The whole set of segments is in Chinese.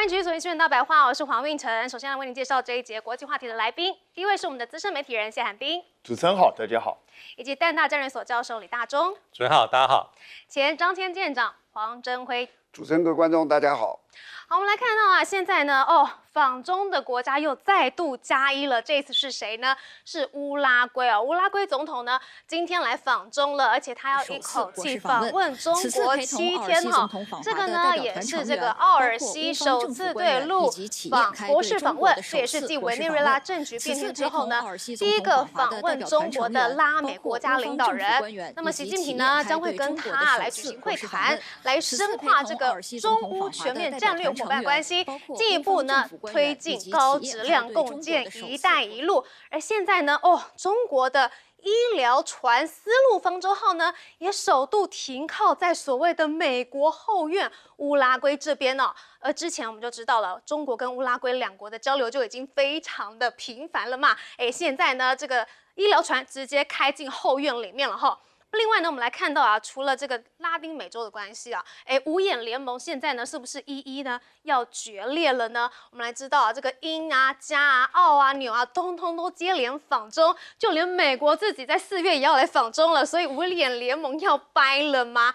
迎继续锁定新闻大白话，我是黄运成。首先来为您介绍这一节国际话题的来宾，第一位是我们的资深媒体人谢涵斌，主持人好，大家好，以及淡大战略所教授李大中，主持人好，大家好，前张天舰长黄征辉，主持人各位观众大家好。好，我们来看到啊，现在呢，访中的国家又再度加一了，这次是谁呢？是乌拉圭啊，乌拉圭总统呢今天来访中了，而且他要一口气访问中国7天哈。这个呢也是这个奥尔西首次对陆访国事访问，这也是继委内瑞拉政局变天之后呢第一个访问中国的拉美国家领导人。那么习近平呢将会跟他来举行会谈，来深化这个中乌全面战略伙伴关系，进一步呢推进高质量共建“一带一路”。而现在呢，中国的医疗船丝路方舟号呢，也首度停靠在所谓的美国后院乌拉圭这边哦。而之前我们就知道了，中国跟乌拉圭两国的交流就已经非常的频繁了嘛。现在呢，这个医疗船直接开进后院里面了哈。另外呢，我们来看到啊，除了这个拉丁美洲的关系啊，五眼联盟现在呢是不是一呢要决裂了呢？我们来知道啊，这个英啊、加啊、澳啊、纽啊，通通都接连访中，就连美国自己在4月也要来访中了，所以五眼联盟要掰了吗？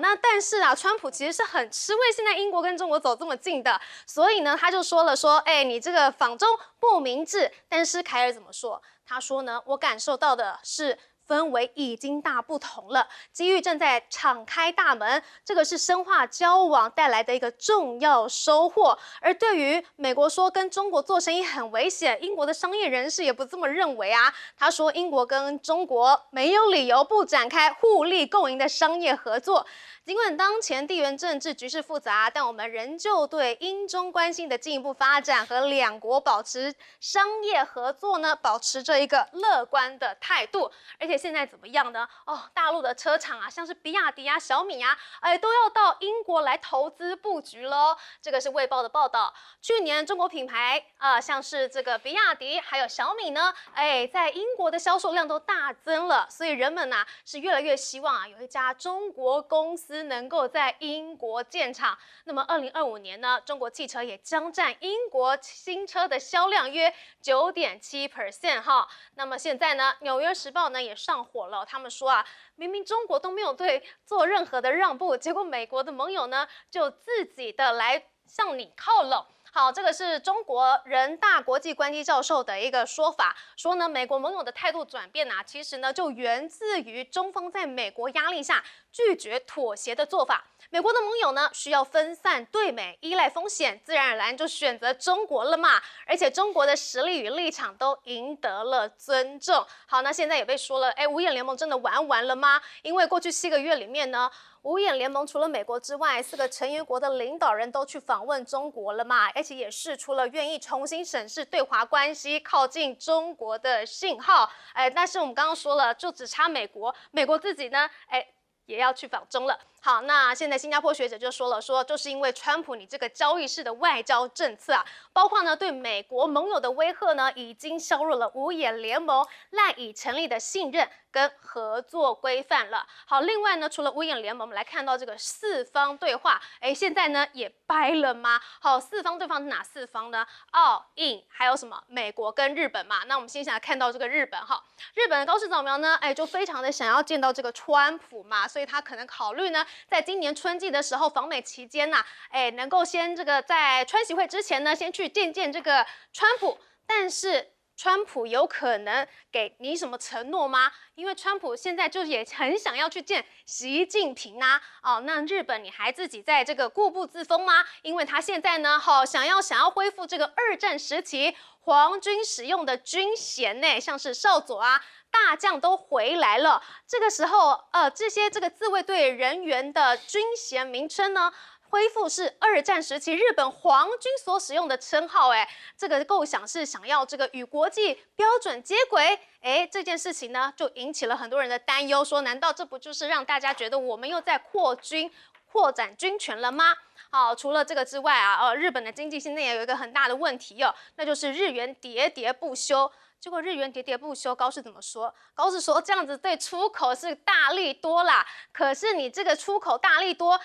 那但是啊，川普其实是很吃味现在英国跟中国走这么近的，所以呢，他就说了说，你这个访中不明智。但是凯尔怎么说？他说呢，我感受到的是氛围已经大不同了，机遇正在敞开大门，这个是深化交往带来的一个重要收获。而对于美国说跟中国做生意很危险，英国的商业人士也不这么认为啊。他说英国跟中国没有理由不展开互利共赢的商业合作。尽管当前地缘政治局势复杂，但我们仍旧对英中关系的进一步发展和两国保持商业合作呢，保持着一个乐观的态度。而且现在怎么样呢？大陆的车厂啊，像是比亚迪啊、小米啊，都要到英国来投资布局喽。这个是卫报的报道。去年中国品牌像是这个比亚迪还有小米呢，在英国的销售量都大增了，所以人们是越来越希望有一家中国公司能够在英国建厂。那么2025年呢，中国汽车也将占英国新车的销量约9.7% 哈。那么现在呢，《纽约时报》呢也上火了，他们说明明中国都没有做任何的让步，结果美国的盟友呢就自己的来向你靠拢。好，这个是中国人大国际关系教授的一个说法，说呢，美国盟友的态度转变其实呢就源自于中方在美国压力下拒绝妥协的做法。美国的盟友呢需要分散对美依赖风险，自然而然就选择中国了嘛。而且中国的实力与立场都赢得了尊重。好，那现在也被说了，五眼联盟真的玩完了吗？因为过去7个月里面呢，五眼联盟除了美国之外，4个成员国的领导人都去访问中国了嘛，而且也释出了愿意重新审视对华关系、靠近中国的信号。但是我们刚刚说了，就只差美国，美国自己呢，也要去访中了。好，那现在新加坡学者就说了，就是因为川普你这个交易式的外交政策包括呢对美国盟友的威吓呢，已经削弱了五眼联盟赖以成立的信任跟合作规范了。好，另外呢，除了五眼联盟，我们来看到这个4方对话，现在呢也掰了吗？好，4方对话是哪4方呢？澳、印还有什么？美国跟日本嘛。那我们先来看到这个日本哈，日本的高市早苗呢，就非常的想要见到这个川普嘛，所以他可能考虑呢，在今年春季的时候访美期间能够先这个在川习会之前呢，先去见这个川普。但是川普有可能给你什么承诺吗？因为川普现在就也很想要去见习近平那日本你还自己在这个固步自封吗？因为他现在呢，想要恢复这个2战时期皇军使用的军衔像是少佐大将都回来了。这个时候这些这个自卫队人员的军衔名称呢，恢复是2战时期日本皇军所使用的称号。这个构想是想要这个与国际标准接轨。这件事情呢，就引起了很多人的担忧，说难道这不就是让大家觉得我们又在扩展军权了吗？好，除了这个之外日本的经济现在也有一个很大的问题那就是日元喋喋不休。结果日元喋喋不休，高市怎么说？高市说这样子对出口是大利多啦，可是你这个出口大利多，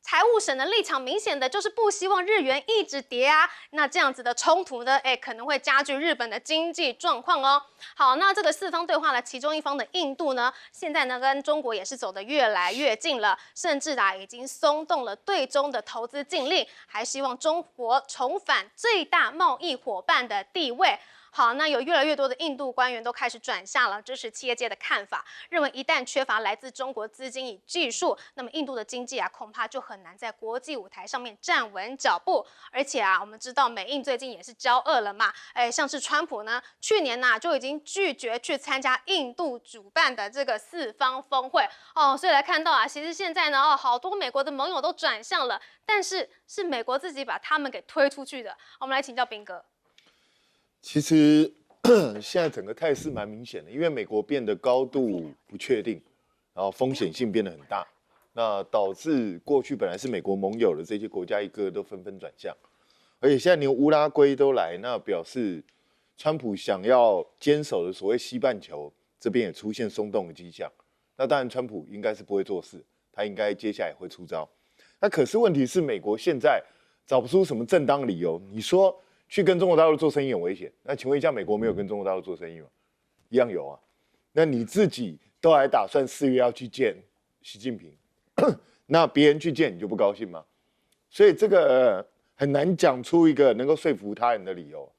财务省的立场明显的就是不希望日元一直跌啊，那这样子的冲突呢，可能会加剧日本的经济状况哦。好，那这个四方对话的其中一方的印度呢，现在呢跟中国也是走得越来越近了，甚至已经松动了对中的投资禁令，还希望中国重返最大贸易伙伴的地位。好，那有越来越多的印度官员都开始转向了支持企业界的看法，认为一旦缺乏来自中国资金与技术，那么印度的经济恐怕就很难在国际舞台上面站稳脚步。而且我们知道美印最近也是交恶了嘛，像是川普呢，去年就已经拒绝去参加印度主办的这个四方峰会哦，所以来看到其实现在呢，好多美国的盟友都转向了，但是是美国自己把他们给推出去的。我们来请教彬哥。其实现在整个态势蛮明显的，因为美国变得高度不确定，然后风险性变得很大，那导致过去本来是美国盟友的这些国家一个个都纷纷转向，而且现在连乌拉圭都来，那表示川普想要坚守的所谓西半球这边也出现松动的迹象。那当然，川普应该是不会做事，他应该接下来会出招。那可是问题是，美国现在找不出什么正当理由，你说去跟中国大陆做生意很危险，那请问一下，美国没有跟中国大陆做生意吗？一样有啊。那你自己都还打算4月要去见习近平，那别人去见你就不高兴吗？所以这个很难讲出一个能够说服他人的理由。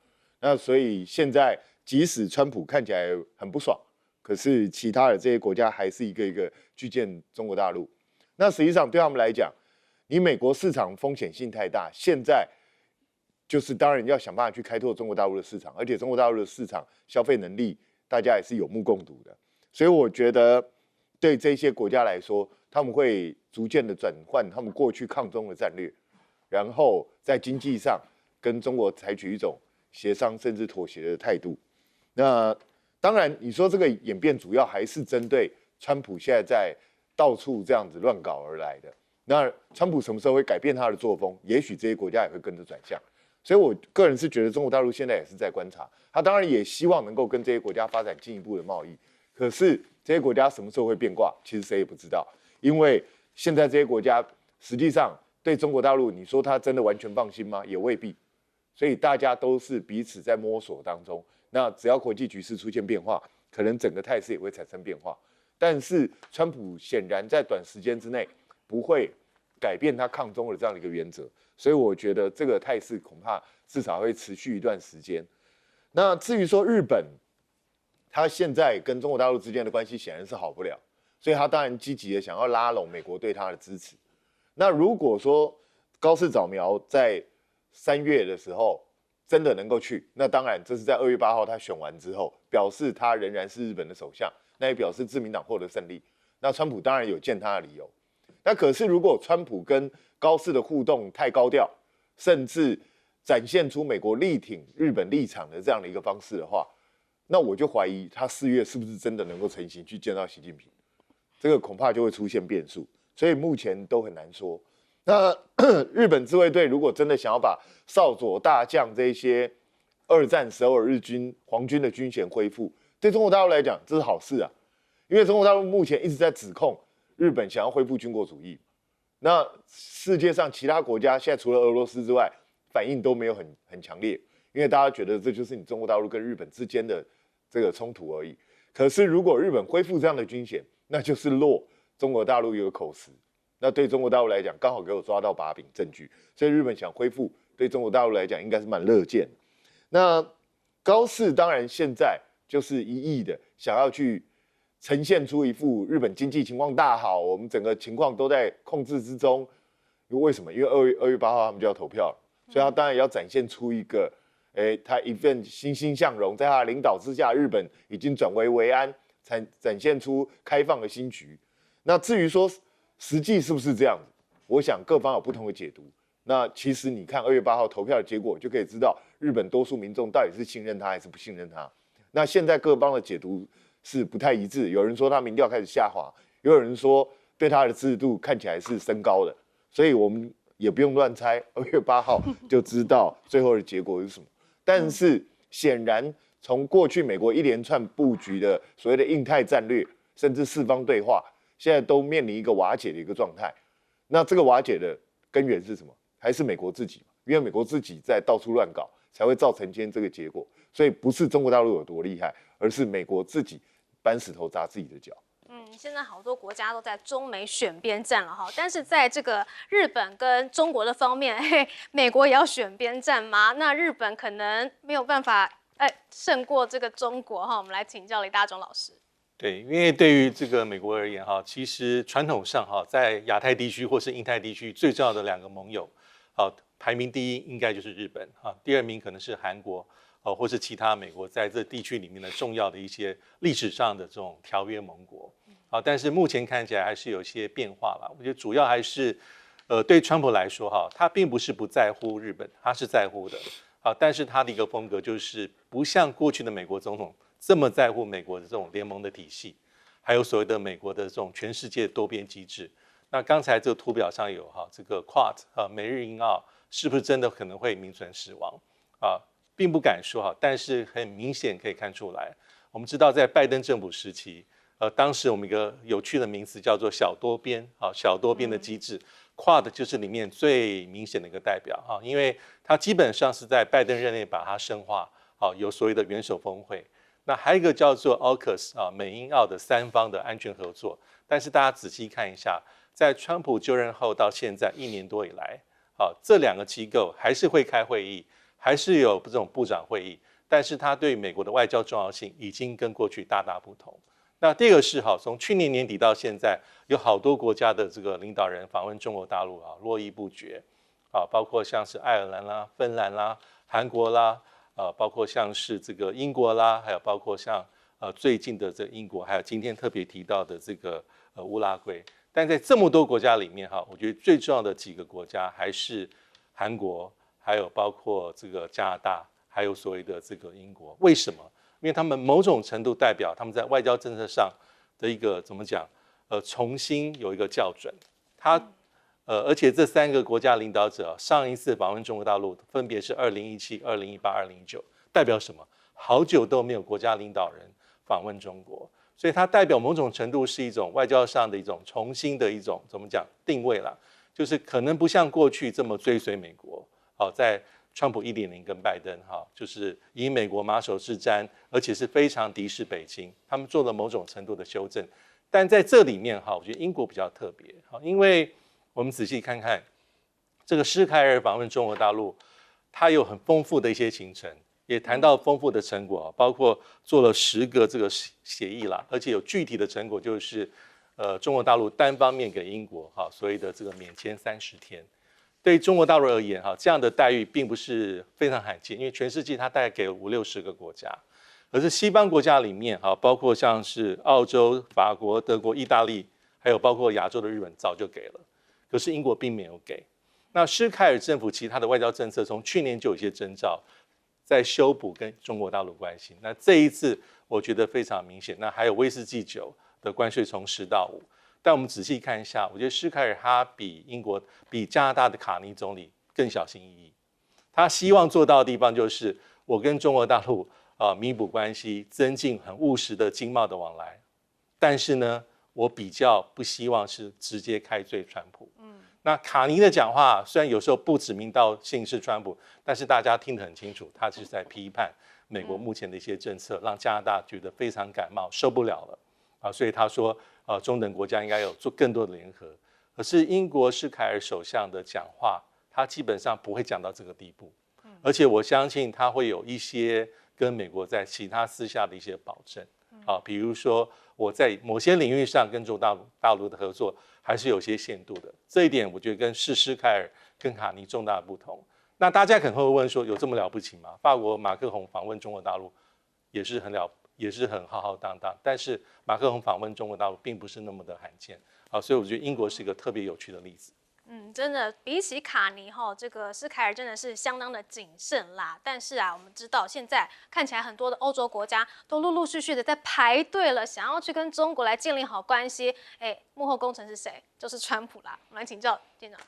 那所以现在即使川普看起来很不爽，可是其他的这些国家还是一个一个去见中国大陆。那实际上对他们来讲，你美国市场风险性太大，现在就是当然要想办法去开拓中国大陆的市场，而且中国大陆的市场消费能力大家也是有目共睹的，所以我觉得对这些国家来说，他们会逐渐的转换他们过去抗中的战略，然后在经济上跟中国采取一种协商甚至妥协的态度。那当然，你说这个演变主要还是针对川普现在在到处这样子乱搞而来的。那川普什么时候会改变他的作风？也许这些国家也会跟着转向。所以我个人是觉得中国大陆现在也是在观察，他当然也希望能够跟这些国家发展进一步的贸易。可是这些国家什么时候会变卦，其实谁也不知道，因为现在这些国家实际上对中国大陆，你说他真的完全放心吗？也未必。所以大家都是彼此在摸索当中。那只要国际局势出现变化，可能整个态势也会产生变化。但是川普显然在短时间之内不会改变他抗中的这样的一个原则，所以我觉得这个态势恐怕至少会持续一段时间。那至于说日本，他现在跟中国大陆之间的关系显然是好不了，所以他当然积极的想要拉拢美国对他的支持。那如果说高市早苗在3月的时候真的能够去，那当然这是在2月8号他选完之后，表示他仍然是日本的首相，那也表示自民党获得胜利。那川普当然有见他的理由。那可是如果川普跟高市的互动太高调，甚至展现出美国力挺日本立场的这样的一个方式的话，那我就怀疑他4月是不是真的能够成行去见到习近平，这个恐怕就会出现变数，所以目前都很难说。那日本自卫队如果真的想要把少佐大将这些2战时候日军皇军的军衔恢复，对中国大陆来讲这是好事啊，因为中国大陆目前一直在指控日本想要恢复军国主义。那世界上其他国家现在除了俄罗斯之外，反应都没有很强烈，因为大家觉得这就是你中国大陆跟日本之间的这个冲突而已。可是如果日本恢复这样的军衔，那就是落中国大陆一个口实。那对中国大陆来讲，刚好给我抓到把柄证据，所以日本想恢复，对中国大陆来讲应该是蛮乐见的。那高市当然现在就是一意的想要去呈现出一副日本经济情况大好，我们整个情况都在控制之中。为什么？因为2月8号他们就要投票了，所以他当然要展现出一个，他一份欣欣向荣，在他的领导之下，日本已经转危为安，展现出开放的新局。那至于说实际是不是这样子，我想各方有不同的解读。那其实你看2月8号投票的结果，就可以知道日本多数民众到底是信任他还是不信任他。那现在各方的解读是不太一致，有人说他民调开始下滑，也有人说对他的支持度看起来是升高的，所以我们也不用乱猜，2月8号就知道最后的结果是什么。但是显然，从过去美国一连串布局的所谓的印太战略，甚至四方对话，现在都面临一个瓦解的一个状态。那这个瓦解的根源是什么？还是美国自己，因为美国自己在到处乱搞，才会造成今天这个结果。所以不是中国大陆有多厉害，而是美国自己搬石头砸自己的脚。现在好多国家都在中美选边站了哈，但是在这个日本跟中国的方面，美国也要选边站吗？那日本可能没有办法胜过这个中国哈。我们来请教李大中老师。对，因为对于这个美国而言哈，其实传统上哈，在亚太地区或是印太地区最重要的2个盟友，排名第一应该就是日本哈，第2名可能是韩国。或是其他美国在这地区里面的重要的一些历史上的这种条约盟国，但是目前看起来还是有一些变化了。我觉得主要还是，对川普来说哈，他并不是不在乎日本，他是在乎的，但是他的一个风格就是不像过去的美国总统这么在乎美国的这种联盟的体系，还有所谓的美国的这种全世界多边机制。那刚才这个图表上有这个 Quad 美日英澳是不是真的可能会名存实亡并不敢说但是很明显可以看出来，我们知道在拜登政府时期，当时我们一个有趣的名词叫做小多边小多边的机制，Quad 就是里面最明显的一个代表因为它基本上是在拜登任内把它深化有所谓的元首峰会，那还有一个叫做 AUKUS 美英澳的3方的安全合作，但是大家仔细看一下，在川普就任后到现在1年多以来，这2个机构还是会开会议。还是有这种部长会议，但是它对美国的外交重要性已经跟过去大大不同。那第二个是从去年年底到现在，有好多国家的这个领导人访问中国大陆络绎不绝包括像是爱尔兰啦、芬兰啦、韩国啦包括像是这个英国啦，还有包括像最近的这个英国，还有今天特别提到的这个乌拉圭。但在这么多国家里面我觉得最重要的几个国家还是韩国。还有包括这个加拿大，还有所谓的这个英国，为什么？因为他们某种程度代表他们在外交政策上的一个怎么讲？重新有一个校准。而且这3个国家领导者上一次访问中国大陆分别是2017、2018、2019，代表什么？好久都没有国家领导人访问中国，所以它代表某种程度是一种外交上的一种重新的一种怎么讲定位啦，就是可能不像过去这么追随美国。在川普1.0跟拜登就是以美国马首是瞻，而且是非常敌视北京，他们做了某种程度的修正。但在这里面我觉得英国比较特别因为我们仔细看看这个施凯尔访问中国大陆，他有很丰富的一些行程，也谈到丰富的成果包括做了10个这个协议啦，而且有具体的成果，就是中国大陆单方面给英国所谓的这个免签30天。对中国大陆而言这样的待遇并不是非常罕见，因为全世界它大概给了50-60个国家，可是西方国家里面包括像是澳洲、法国、德国、意大利，还有包括亚洲的日本早就给了，可是英国并没有给。那施凯尔政府其他的外交政策从去年就有一些征兆在修补跟中国大陆关系，那这一次我觉得非常明显。那还有威士忌酒的关税从10到5。但我们仔细看一下，我觉得施凯尔他比加拿大的卡尼总理更小心翼翼。他希望做到的地方就是我跟中国大陆弥补关系，增进很务实的经贸的往来。但是呢，我比较不希望是直接开罪川普。那卡尼的讲话虽然有时候不指名道姓是川普，但是大家听得很清楚，他是在批判美国目前的一些政策，让加拿大觉得非常感冒，受不了了所以他说中等国家应该有做更多的联合。可是英国施凯尔首相的讲话，他基本上不会讲到这个地步，而且我相信他会有一些跟美国在其他私下的一些保证比如说我在某些领域上跟中国大陆的合作还是有些限度的，这一点我觉得跟施凯尔跟卡尼重大的不同。那大家可能会问说，有这么了不起吗？法国马克宏访问中国大陆也是很浩浩荡荡，但是马克宏访问中国大陆并不是那么的罕见所以我觉得英国是一个特别有趣的例子。真的比起卡尼这个施凯尔真的是相当的谨慎啦。但是我们知道现在看起来很多的欧洲国家都陆陆续续的在排队了，想要去跟中国来建立好关系。幕后功臣是谁？就是川普啦。我们来请教店长。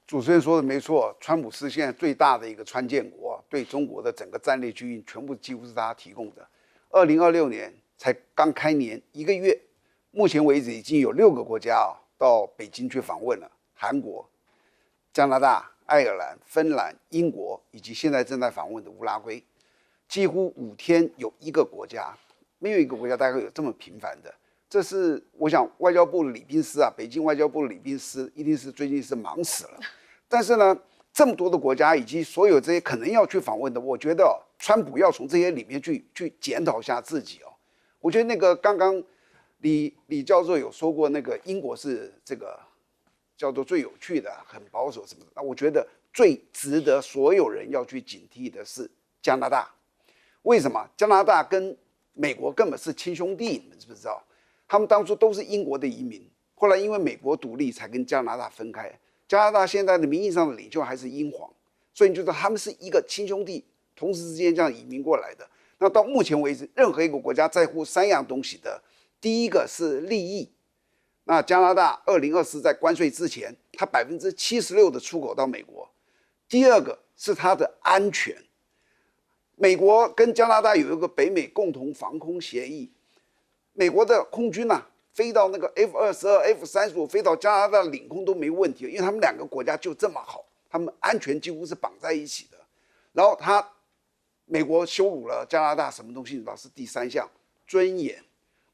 主持人说的没错，川普是现在最大的一个川建国，对中国的整个战略军运全部几乎是他提供的。2026年才刚开年1个月，目前为止已经有6个国家到北京去访问了。韩国、加拿大、爱尔兰、芬兰、英国，以及现在正在访问的乌拉圭，几乎5天有一个国家，没有一个国家大概有这么频繁的。这是我想外交部的礼宾司啊，北京外交部的礼宾司一定是最近是忙死了。但是呢，这么多的国家以及所有这些可能要去访问的，我觉得川普要从这些里面去检讨一下自己哦。我觉得那个刚刚李教授有说过，那个英国是这个叫做最有趣的，很保守什么的。那我觉得最值得所有人要去警惕的是加拿大。为什么？加拿大跟美国根本是亲兄弟，你们知不知道？他们当初都是英国的移民，后来因为美国独立才跟加拿大分开。加拿大现在的名义上的领袖还是英皇，所以你就知道他们是一个亲兄弟，同时之间这样移民过来的。那到目前为止，任何一个国家在乎3样东西的，第一个是利益。那加拿大2024在关税之前，它76%的出口到美国。第二个是它的安全。美国跟加拿大有一个北美共同防空协议。美国的空军飞到那个 F-22、F-35飞到加拿大的领空都没问题，因为他们2个国家就这么好，他们安全几乎是绑在一起的。然后美国羞辱了加拿大什么东西？你知道是第3项，尊严。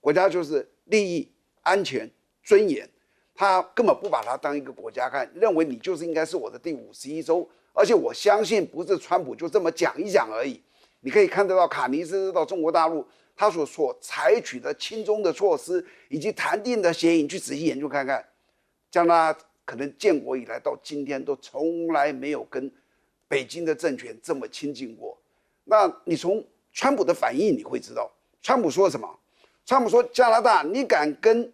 国家就是利益、安全、尊严，他根本不把它当一个国家看，认为你就是应该是我的第51州。而且我相信不是川普就这么讲一讲而已，你可以看得到卡尼斯到中国大陆。他所采取的亲中的措施，以及谈定的协议，你去仔细研究看看。加拿大可能建国以来到今天都从来没有跟北京的政权这么亲近过。那你从川普的反应你会知道，川普说什么？川普说：“加拿大，你敢跟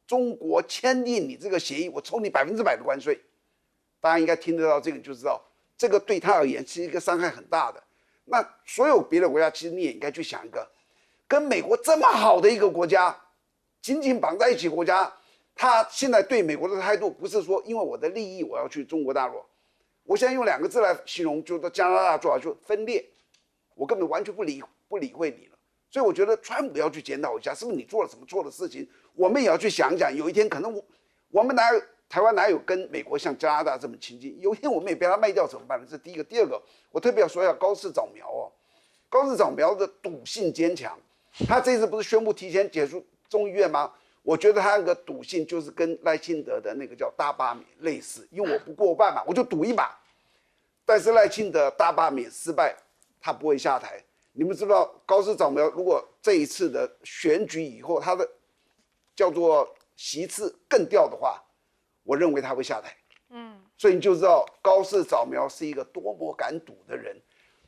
中国签订你这个协议，我抽你100%的关税。”大家应该听得到这个，就知道这个对他而言是一个伤害很大的。那所有别的国家，其实你也应该去想一个。跟美国这么好的一个国家，紧紧绑在一起国家，他现在对美国的态度不是说因为我的利益我要去中国大陆，我现在用2个字来形容，就是加拿大做法就分裂，我根本完全不理会你了。所以我觉得川普要去检讨一下，是不是你做了什么错的事情，我们也要去想一想。有一天可能我们台湾哪有跟美国像加拿大这么亲近？有一天我们也被他卖掉怎么办呢？这是第一个。第二个，我特别要说一下高市早苗哦，高市早苗的赌性坚强。他这次不是宣布提前结束众议院吗？我觉得他那个赌性就是跟赖清德的那个叫大罢免类似，因为我不过半嘛，我就赌一把。但是赖清德大罢免失败，他不会下台。你们知道高市早苗如果这一次的选举以后，他的叫做席次更掉的话，我认为他会下台。所以你就知道高市早苗是一个多么敢赌的人。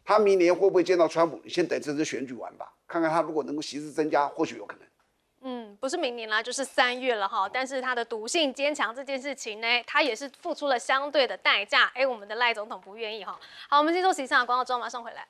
他明年会不会见到川普？你先等这次选举完吧，看看他如果能够席次增加，或许有可能。不是明年啦，就是3月了哈。但是他的赌性坚强这件事情呢，他也是付出了相对的代价。我们的赖总统不愿意哈。好，我们先休息一下，广告之后马上回来。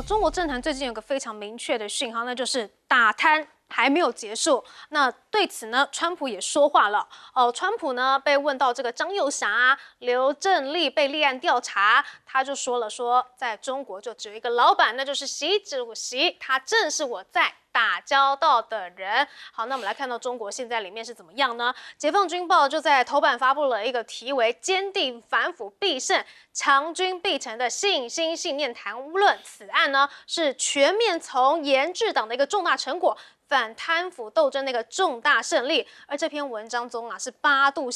中国政坛最近有个非常明确的讯号，那就是打贪还没有结束。那对此呢，川普也说话了。川普呢被问到这个张又侠、刘正利被立案调查，他就说了说，在中国就只有一个老板，那就是习主席，他正是我在打交道的人。好，那我们来看到中国现在里面是怎么样呢？解放军报就在头版发布了一个题为“坚定反腐必胜，强军必成”的信心信念谈论。此案呢是全面从严治党的一个重大成果，反贪腐斗争的一个重大胜利。而这篇文章中是8度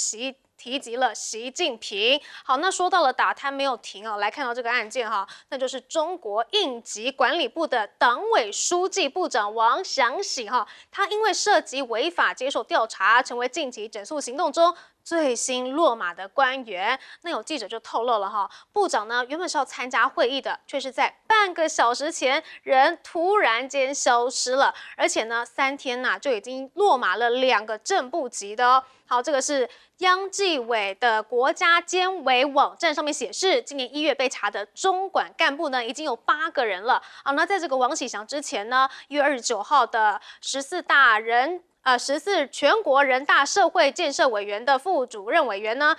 提及了习近平。好，那说到了打贪没有停来看到这个案件那就是中国应急管理部的党委书记部长王祥喜他因为涉及违法接受调查，成为近期整肃行动中最新落马的官员。那有记者就透露了部长呢原本是要参加会议的，却是在半个小时前人突然间消失了，而且呢3天就已经落马了2个正部级的哦。好，这个是央纪委的国家监委网站上面显示，今年1月被查的中管干部呢已经有8个人了。那在这个王喜祥之前呢，1月29号的14大人14全国人大社会建设委员的副主任委员呢，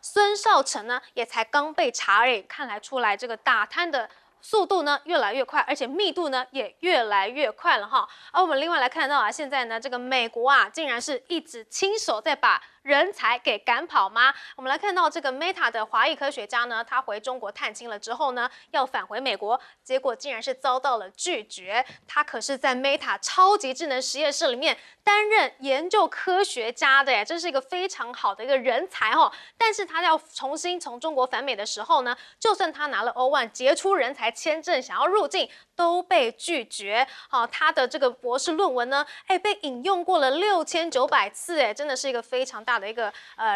孙少成呢，也才刚被查而已，看来出来这个打贪的速度呢越来越快，而且密度呢也越来越快了哈。而我们另外来看到啊，现在呢这个美国啊，竟然是一直亲手在把人才给赶跑吗？我们来看到这个 Meta 的华裔科学家呢，他回中国探亲了之后呢，要返回美国，结果竟然是遭到了拒绝。他可是在 Meta 超级智能实验室里面担任研究科学家的耶，这是一个非常好的一个人才哦。但是他要重新从中国返美的时候呢，就算他拿了O1杰出人才签证，想要入境都被拒绝。好，他的这个博士论文呢，被引用过了6900次，真的是一个非常大的一个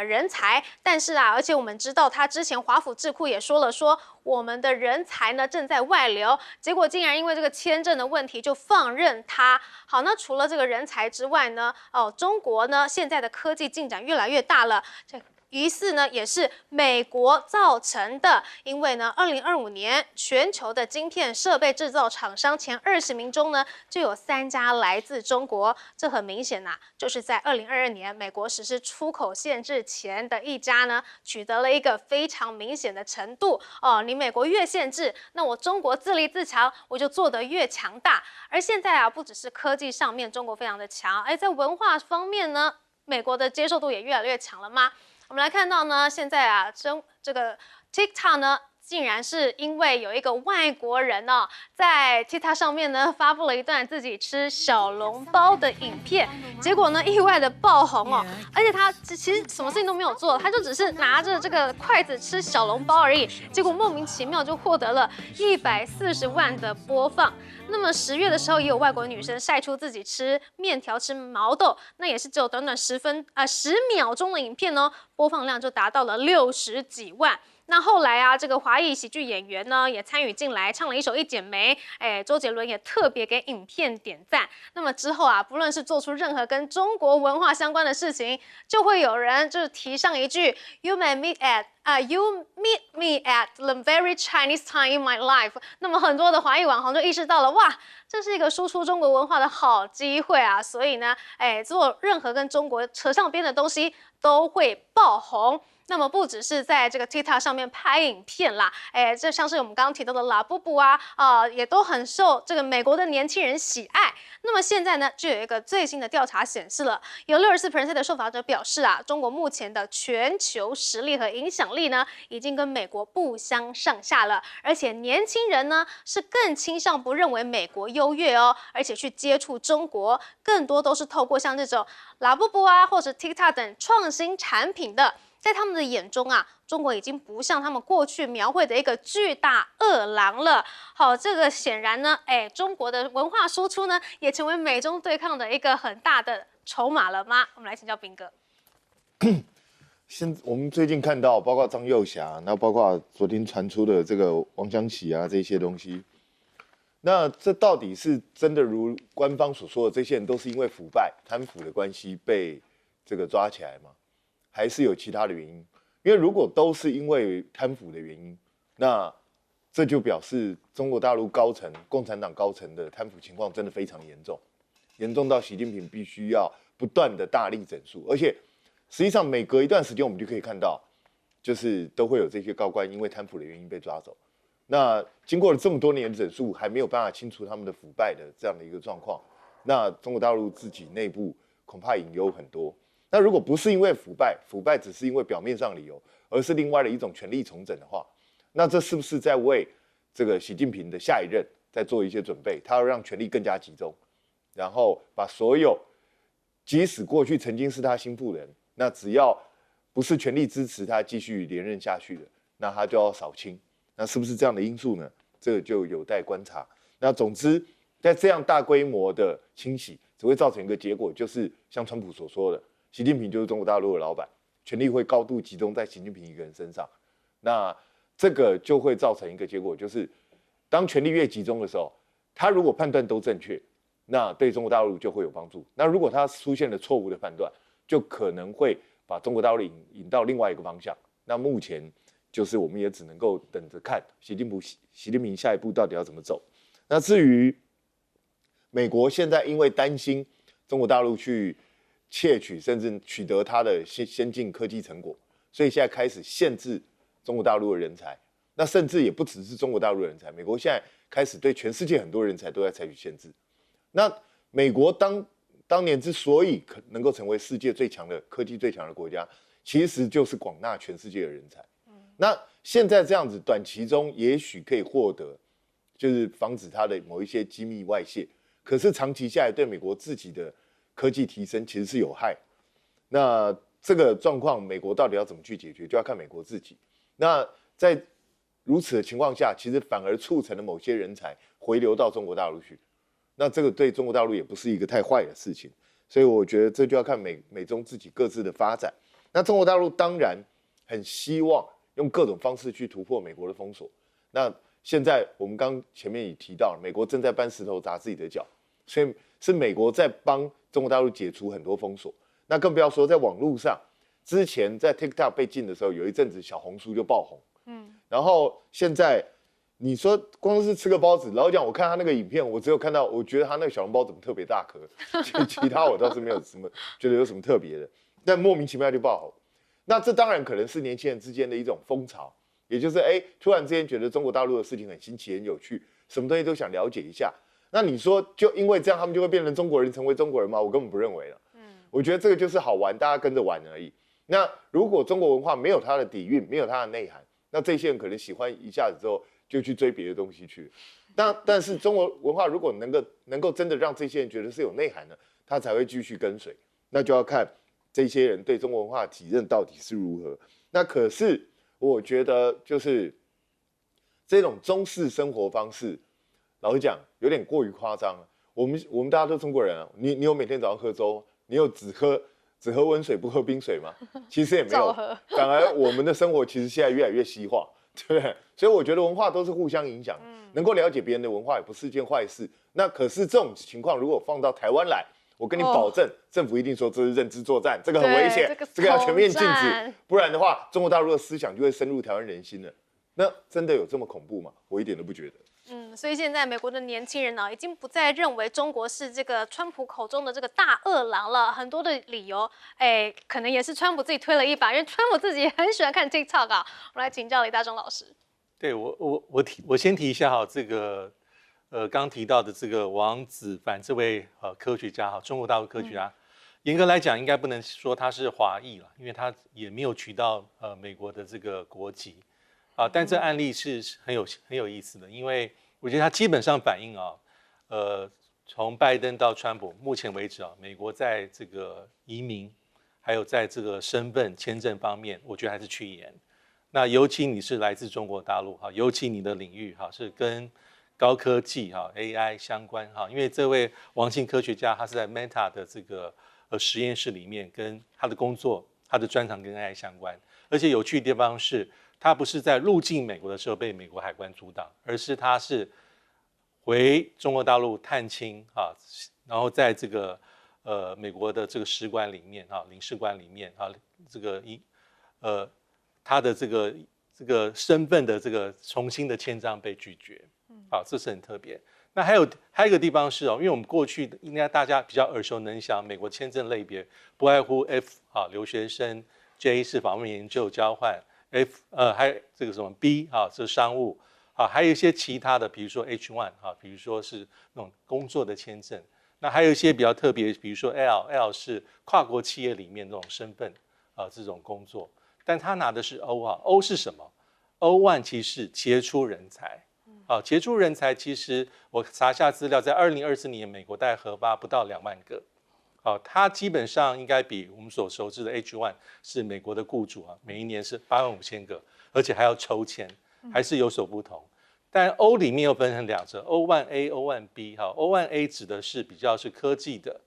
人才。但是啊，而且我们知道他之前华府智库也说了说我们的人才呢正在外流，结果竟然因为这个签证的问题就放任他。好，那除了这个人才之外呢，中国呢现在的科技进展越来越大了，疑似呢也是美国造成的，因为呢，2025年全球的晶片设备制造厂商前20名中呢，就有3家来自中国。这很明显呐，就是在2022年美国实施出口限制前的一家呢，取得了一个非常明显的程度哦。你美国越限制，那我中国自立自强，我就做得越强大。而现在啊，不只是科技上面中国非常的强，在文化方面呢，美国的接受度也越来越强了吗？我们来看到呢，现在啊，这个 TikTok 呢，竟然是因为有一个外国人哦，在 TikTok 上面呢发布了一段自己吃小笼包的影片，结果呢意外的爆红哦，而且他其实什么事情都没有做，他就只是拿着这个筷子吃小笼包而已，结果莫名其妙就获得了140万的播放。那么10月的时候，也有外国女生晒出自己吃面条、吃毛豆，那也是只有短短10秒钟的影片呢，播放量就达到了60几万。那后来啊，这个华裔喜剧演员呢也参与进来，唱了一首《一剪梅》，周杰伦也特别给影片点赞。那么之后啊，不论是做出任何跟中国文化相关的事情，就会有人就是提上一句 "You meet me at the very Chinese time in my life"。那么很多的华裔网红就意识到了，哇，这是一个输出中国文化的好机会啊！所以呢，做任何跟中国扯上边的东西都会爆红。那么不只是在这个 TikTok 上面拍影片啦，这像是我们刚刚提到的拉布布啊，也都很受这个美国的年轻人喜爱。那么现在呢，就有一个最新的调查显示了，有64% 的受访者表示啊，中国目前的全球实力和影响力呢，已经跟美国不相上下了。而且年轻人呢，是更倾向不认为美国优越哦，而且去接触中国，更多都是透过像这种拉布布啊，或者 TikTok 等创新产品的。在他们的眼中啊，中国已经不像他们过去描绘的一个巨大恶狼了。好，这个显然呢，中国的文化输出呢，也成为美中对抗的一个很大的筹码了吗？我们来请教彬哥。我们最近看到，包括张幼霞，那包括昨天传出的这个王湘琪啊这些东西，那这到底是真的如官方所说的，这些人都是因为腐败、贪腐的关系被这个抓起来吗？还是有其他的原因？因为如果都是因为贪腐的原因，那这就表示中国大陆高层、共产党高层的贪腐情况真的非常严重，严重到习近平必须要不断的大力整肃。而且实际上每隔一段时间，我们就可以看到，就是都会有这些高官因为贪腐的原因被抓走。那经过了这么多年的整肃，还没有办法清除他们的腐败的这样的一个状况，那中国大陆自己内部恐怕隐忧很多。那如果不是因为腐败只是因为表面上理由，而是另外的一种权力重整的话，那这是不是在为这个习近平的下一任在做一些准备？他要让权力更加集中，然后把所有即使过去曾经是他心腹人，那只要不是权力支持他继续连任下去的，那他就要扫清。那是不是这样的因素呢？这个就有待观察。那总之，在这样大规模的清洗，只会造成一个结果，就是像川普所说的。习近平就是中国大陆的老板，权力会高度集中在习近平一个人身上。那这个就会造成一个结果，就是当权力越集中的时候，他如果判断都正确，那对中国大陆就会有帮助。那如果他出现了错误的判断，就可能会把中国大陆引到另外一个方向。那目前就是我们也只能够等着看习近平下一步到底要怎么走。那至于美国现在因为担心中国大陆去窃取甚至取得它的先进科技成果，所以现在开始限制中国大陆的人才。那甚至也不只是中国大陆的人才，美国现在开始对全世界很多人才都在采取限制。那美国当年之所以能够成为世界最强的科技最强的国家，其实就是广纳全世界的人才。那现在这样子，短期中也许可以获得，就是防止它的某一些机密外泄。可是长期下来，对美国自己的科技提升其实是有害。那这个状况，美国到底要怎么去解决，就要看美国自己。那在如此的情况下，其实反而促成了某些人才回流到中国大陆去。那这个对中国大陆也不是一个太坏的事情。所以我觉得这就要看美中自己各自的发展。那中国大陆当然很希望用各种方式去突破美国的封锁。那现在我们刚前面也提到了，美国正在搬石头砸自己的脚，所以是美国在帮中国大陆解除很多封锁。那更不要说在网络上，之前在 TikTok 被禁的时候，有一阵子小红书就爆红，然后现在你说光是吃个包子，老实讲，我看他那个影片，我只有看到，我觉得他那个小笼包怎么特别大颗，其他我倒是没有什么觉得有什么特别的，但莫名其妙就爆红。那这当然可能是年轻人之间的一种风潮。也就是突然之间觉得中国大陆的事情很新奇、很有趣，什么东西都想了解一下。那你说，就因为这样，他们就会变成中国人，成为中国人吗？我根本不认为了。我觉得这个就是好玩，大家跟着玩而已。那如果中国文化没有它的底蕴，没有它的内涵，那这些人可能喜欢一下子之后就去追别的东西去。但是中国文化如果能够真的让这些人觉得是有内涵的，他才会继续跟随。那就要看这些人对中国文化的体认到底是如何。那可是。我觉得就是这种中式生活方式，老实讲有点过于夸张了。我们大家都中国人啊，你有每天早上喝粥，你有只喝温水不喝冰水吗？其实也没有，反而我们的生活其实现在越来越西化，对不对？所以我觉得文化都是互相影响，能够了解别人的文化也不是件坏事。那可是这种情况如果放到台湾来，我跟你保证，政府一定说这是认知作战，这个很危险，这个要全面禁止，不然的话，中国大陆的思想就会深入台湾人心了。那真的有这么恐怖吗？我一点都不觉得。所以现在美国的年轻人呢，已经不再认为中国是这个川普口中的这个大恶狼了。很多的理由，可能也是川普自己推了一把，因为川普自己很喜欢看 TikTok 啊。我们来请教李大中老师。对我先提一下哈，这个。刚提到的这个王子凡这位科学家哈，中国大陆科学家，严格来讲应该不能说他是华裔了，因为他也没有取到美国的这个国籍啊。但这案例是很有意思的，因为我觉得它基本上反映从拜登到川普，目前为止美国在这个移民还有在这个身份签证方面，我觉得还是趋严。那尤其你是来自中国大陆哈，尤其你的领域哈是跟高科技AI 相关因为这位王姓科学家他是在 Meta 的这个实验室里面，跟他的工作、他的专长跟 AI 相关。而且有趣的地方是，他不是在入境美国的时候被美国海关阻挡，而是他是回中国大陆探亲然后在这个美国的这个使馆里面领事馆里面这个他的这个身份的这个重新的签章被拒绝。这是很特别。那还有一个地方是因为我们过去应该大家比较耳熟能详，美国签证类别不外乎 F 留学生 ，J 是访问研究交换 ，F 还有这个什么 B 是商务还有一些其他的，比如说 H1 比如说是那种工作的签证。那还有一些比较特别，比如说 L 是跨国企业里面那种身份这种工作，但他拿的是 O 是什么 ？O1 其实是杰出人才。杰出人才其实我查下资料，在2024年美国大概核发不到2万个。它基本上应该比我们所熟知的 H1 是美国的雇主每一年是85000个，而且还要抽签，还是有所不同。但 O 里面又分成2种 ，O1A、O1B。O1A 指的是比较是科技的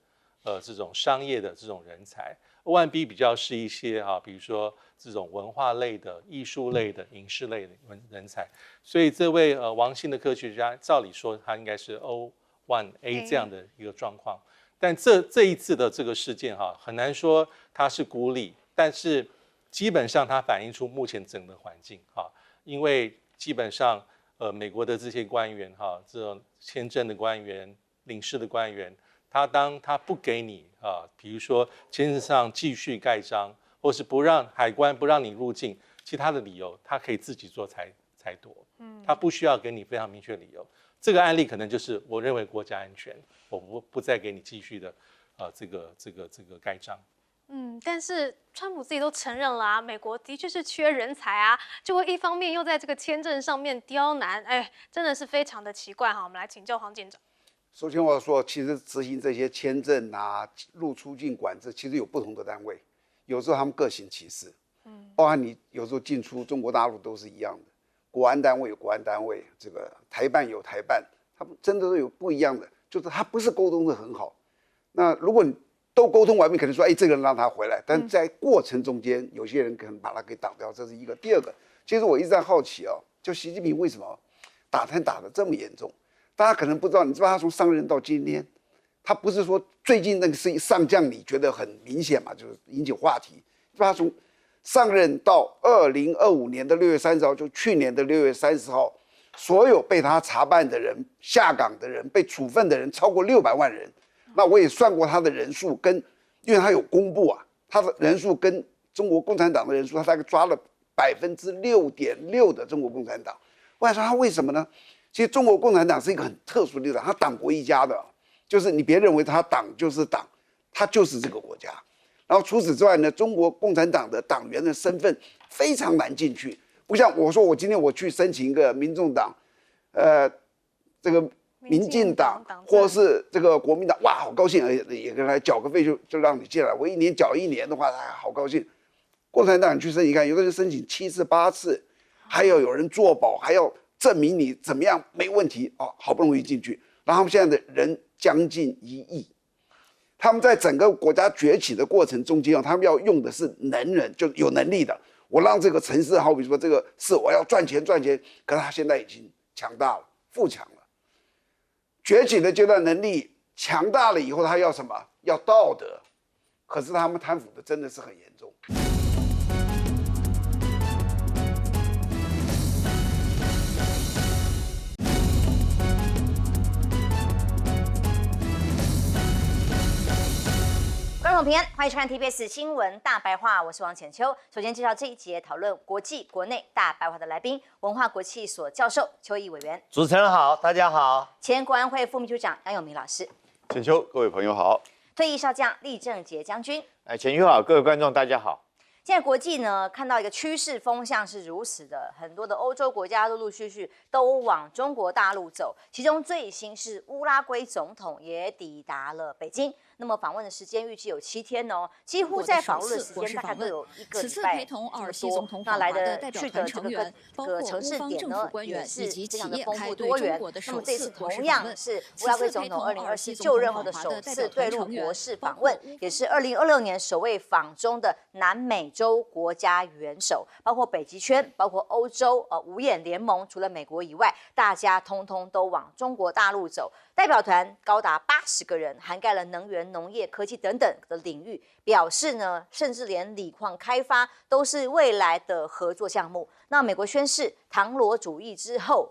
这种商业的这种人才。O1B 比较是一些比如说这种文化类的、艺术类的、影视类的人才，所以这位王姓的科学家，照理说他应该是 O1A 这样的一个状况，但这一次的这个事件很难说他是孤立，但是基本上它反映出目前整个环境因为基本上美国的这些官员这种签证的官员、领事的官员，当他不给你比如说签证上继续盖章，或是不让海关不让你入境，其他的理由他可以自己做裁夺，他不需要给你非常明确理由。这个案例可能就是我认为国家安全，我不再给你继续的这个盖章。但是川普自己都承认了啊，美国的确是缺人才啊，结果一方面又在这个签证上面刁难，真的是非常的奇怪哈。我们来请教黄检长。首先我要说，其实执行这些签证啊、入出境管制，其实有不同的单位，有时候他们各行其事，包含你有时候进出中国大陆都是一样的，国安单位有国安单位，这个台办有台办，他们真的都有不一样的，就是他不是沟通的很好。那如果你都沟通完毕，可能说，这个人让他回来，但在过程中间，有些人可能把他给挡掉，这是一个。第二个，其实我一直在好奇就习近平为什么打贪打得这么严重？大家可能不知道，你知道他从上任到今天，他不是说最近那个是上将，你觉得很明显嘛，就是引起话题。他从上任到2025年的6月30号，就去年的6月30号，所有被他查办的人、下岗的人、被处分的人超过600万人。那我也算过他的人数，因为他有公布他的人数跟中国共产党的人数，他大概抓了6.6%的中国共产党。我想说他为什么呢？其实中国共产党是一个很特殊的党，他党国一家的，就是你别认为他党就是党，他就是这个国家。然后除此之外呢，中国共产党的党员的身份非常难进去，不像我说我今天我去申请一个民众党，这个民进党或是这个国民党，哇，好高兴，也跟他缴个费就让你进来。我一年缴1年的话，好高兴。共产党你去申请看，有的人申请7次8次，还有人作保，还要证明你怎么样没问题好不容易进去。然后他们现在的人将近1亿，他们在整个国家崛起的过程中间他们要用的是能人，就有能力的。我让这个城市，好比说这个是我要赚钱，可是他现在已经强大了，富强了。崛起的阶段能力强大了以后，他要什么？要道德。可是他们贪腐的真的是很严重。观众平安，欢迎收看 TBS 新闻大白话，我是王浅秋。首先介绍这一节讨论国际国内大白话的来宾，文化国际所教授邱毅委员。主持人好，大家好。前国安会副秘书长杨永明老师。浅秋，各位朋友好。退役少将厉正杰将军。浅秋好，各位观众大家好。现在国际呢看到一个趋势风向是如此的，很多的欧洲国家陆陆续续都往中国大陆走，其中最新是乌拉圭总统也抵达了北京。那么访问的时间预计有7天哦，几乎在访问的时间大概都有1个礼拜这么多。那来的去的这个城市点呢，也是非常的丰富多元。那么这次同样是乌拉圭总统2024就任后的首次对陆国事访问，也是2026年首位访中的南美洲国家元首，包括北极圈，包括欧洲五眼联盟，除了美国以外，大家通通都往中国大陆走。代表团高达80个人，涵盖了能源、农业、科技等等的领域，表示呢，甚至连锂矿开发都是未来的合作项目。那美国宣示唐罗主义之后，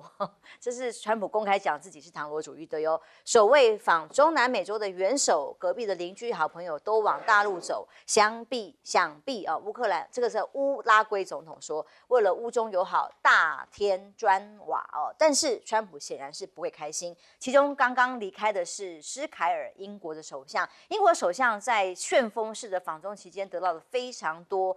这是川普公开讲自己是唐罗主义的哟。首位访中南美洲的元首，隔壁的邻居好朋友都往大陆走，想必乌克兰这个是乌拉圭总统说，为了乌中友好大添砖瓦但是川普显然是不会开心。其中刚刚离开的是施凯尔，英国的首相。英国首相在旋风式的访中期间得到了非常多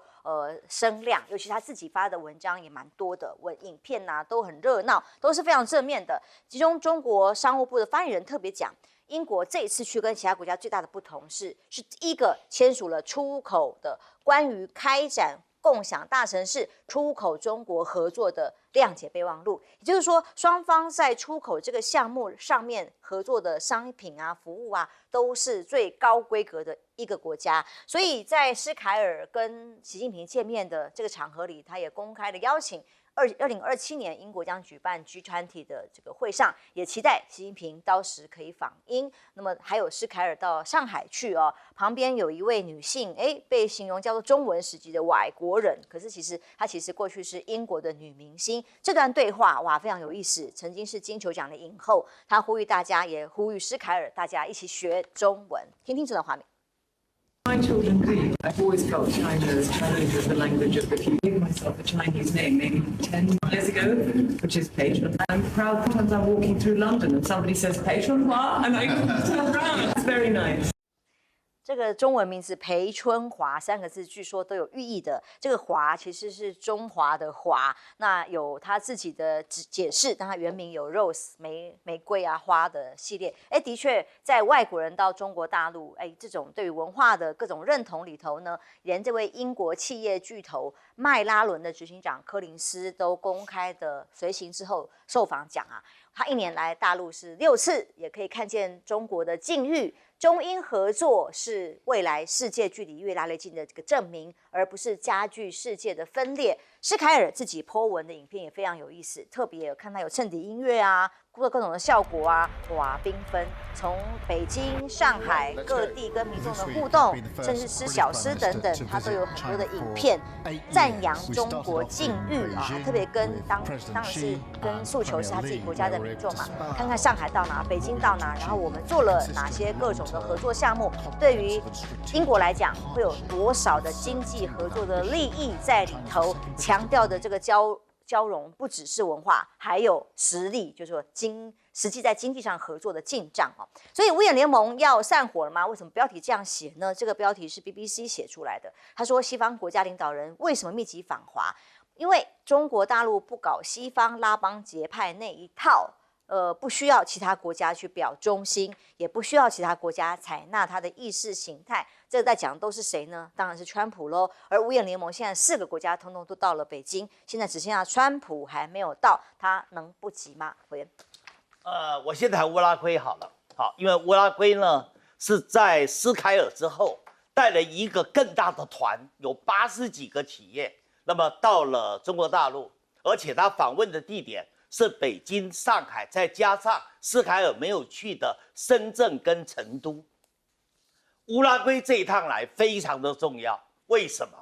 声量，尤其他自己发的文章也蛮多的，影片都很热闹，都是非常正面的。其中中国商务部的发言人特别讲，英国这一次去跟其他国家最大的不同是第一个签署了出口的关于开展共享大城市出口中国合作的谅解备忘录，也就是说，双方在出口这个项目上面合作的商品服务都是最高规格的一个国家。所以在施凯尔跟习近平见面的这个场合里，他也公开的邀请2027年英国将举办 G20 的这个会上，也期待习近平到时可以访英。那么还有施凯尔到上海去哦，旁边有一位女性，被形容叫做中文时级的外国人，可是她其实过去是英国的女明星。这段对话哇非常有意思，曾经是金球奖的影后，她呼吁大家，也呼吁施凯尔大家一起学中文。听听这段画面。My children do. I've always felt Chinese is the language of the future. I gave myself a Chinese name maybe 10 years ago, which is Patron. I'm proud sometimes I'm walking through London and somebody says Patron, what? And I turn around. It's very nice. 这个中文名字裴春华3个字，据说都有寓意的。这个华其实是中华的华，那有他自己的解释，但他原名有 Rose 玫瑰啊花的系列。的确，在外国人到中国大陆，这种对于文化的各种认同里头呢，连这位英国企业巨头麦拉伦的执行长柯林斯都公开的随行之后受访讲啊，他1年来大陆是6次，也可以看见中国的境遇。中英合作是未来世界距离越来越近的这个证明，而不是加剧世界的分裂。施凯尔自己 po 文的影片也非常有意思，特别有看到有衬底音乐啊，各种的效果啊，哇，缤纷。从北京、上海各地跟民众的互动，甚至吃小吃等等，他都有很多的影片赞扬中国境遇啊，特别跟当然是跟诉求是他自己国家的民众嘛，看看上海到哪，北京到哪，然后我们做了哪些各种的合作项目，对于英国来讲会有多少的经济合作的利益在里头，强调的这个交融不只是文化，还有实力，就是说实际在经济上合作的进账哦。所以五眼联盟要散伙了吗？为什么标题这样写呢？这个标题是 BBC 写出来的。他说，西方国家领导人为什么密集访华？因为中国大陆不搞西方拉帮结派那一套。不需要其他国家去表忠心，也不需要其他国家采纳他的意识形态。这个在讲的都是谁呢？当然是川普喽。而五眼联盟现在4个国家通通都到了北京，现在只剩下川普还没有到，他能不急吗？委员，我先谈乌拉圭好了。好，因为乌拉圭呢是在施凯尔之后带了一个更大的团，有80几个企业，那么到了中国大陆，而且他访问的地点是北京、上海，再加上施凯尔没有去的深圳跟成都。乌拉圭这一趟来非常的重要，为什么？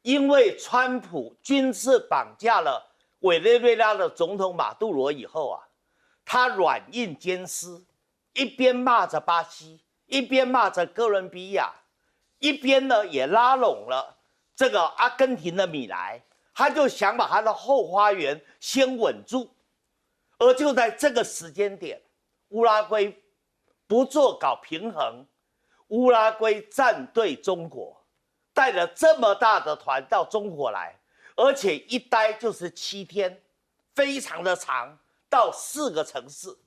因为川普军事绑架了委内瑞拉的总统马杜罗以后啊，他软硬兼施，一边骂着巴西，一边骂着哥伦比亚，一边呢也拉拢了这个阿根廷的米莱。他就想把他的后花园先稳住，而就在这个时间点，乌拉圭不做搞平衡，乌拉圭站队中国，带了这么大的团到中国来，而且一待就是7天，非常的长，到4个城市，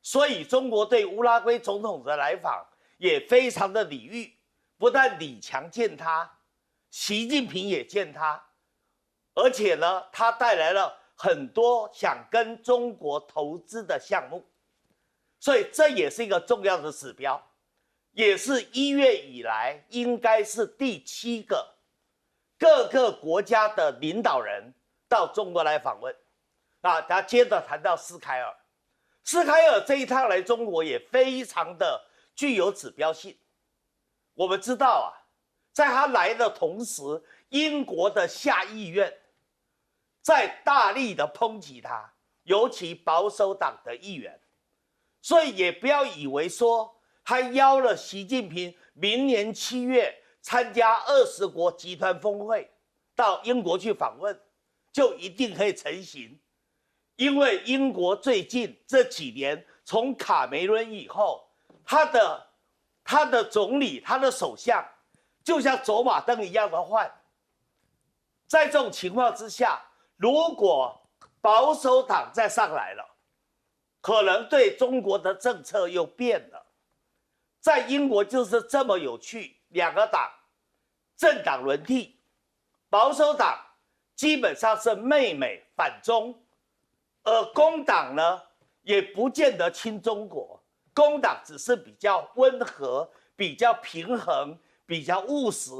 所以中国对乌拉圭总统的来访也非常的礼遇，不但李强见他，习近平也见他。而且呢，他带来了很多想跟中国投资的项目，所以这也是一个重要的指标，也是1月以来应该是第7个各个国家的领导人到中国来访问。那他接着谈到施凯尔，施凯尔这一趟来中国也非常的具有指标性。我们知道啊，在他来的同时，英国的下议院在大力的抨击他，尤其保守党的议员，所以也不要以为说他邀了习近平明年7月参加20国集团峰会到英国去访问，就一定可以成行。因为英国最近这几年，从卡梅伦以后，他的总理、他的首相，就像走马灯一样的换。在这种情况之下，如果保守党再上来了，可能对中国的政策又变了。在英国就是这么有趣，2个党政党轮替，保守党基本上是媚美反中，而工党呢也不见得亲中国，工党只是比较温和、比较平衡、比较务实，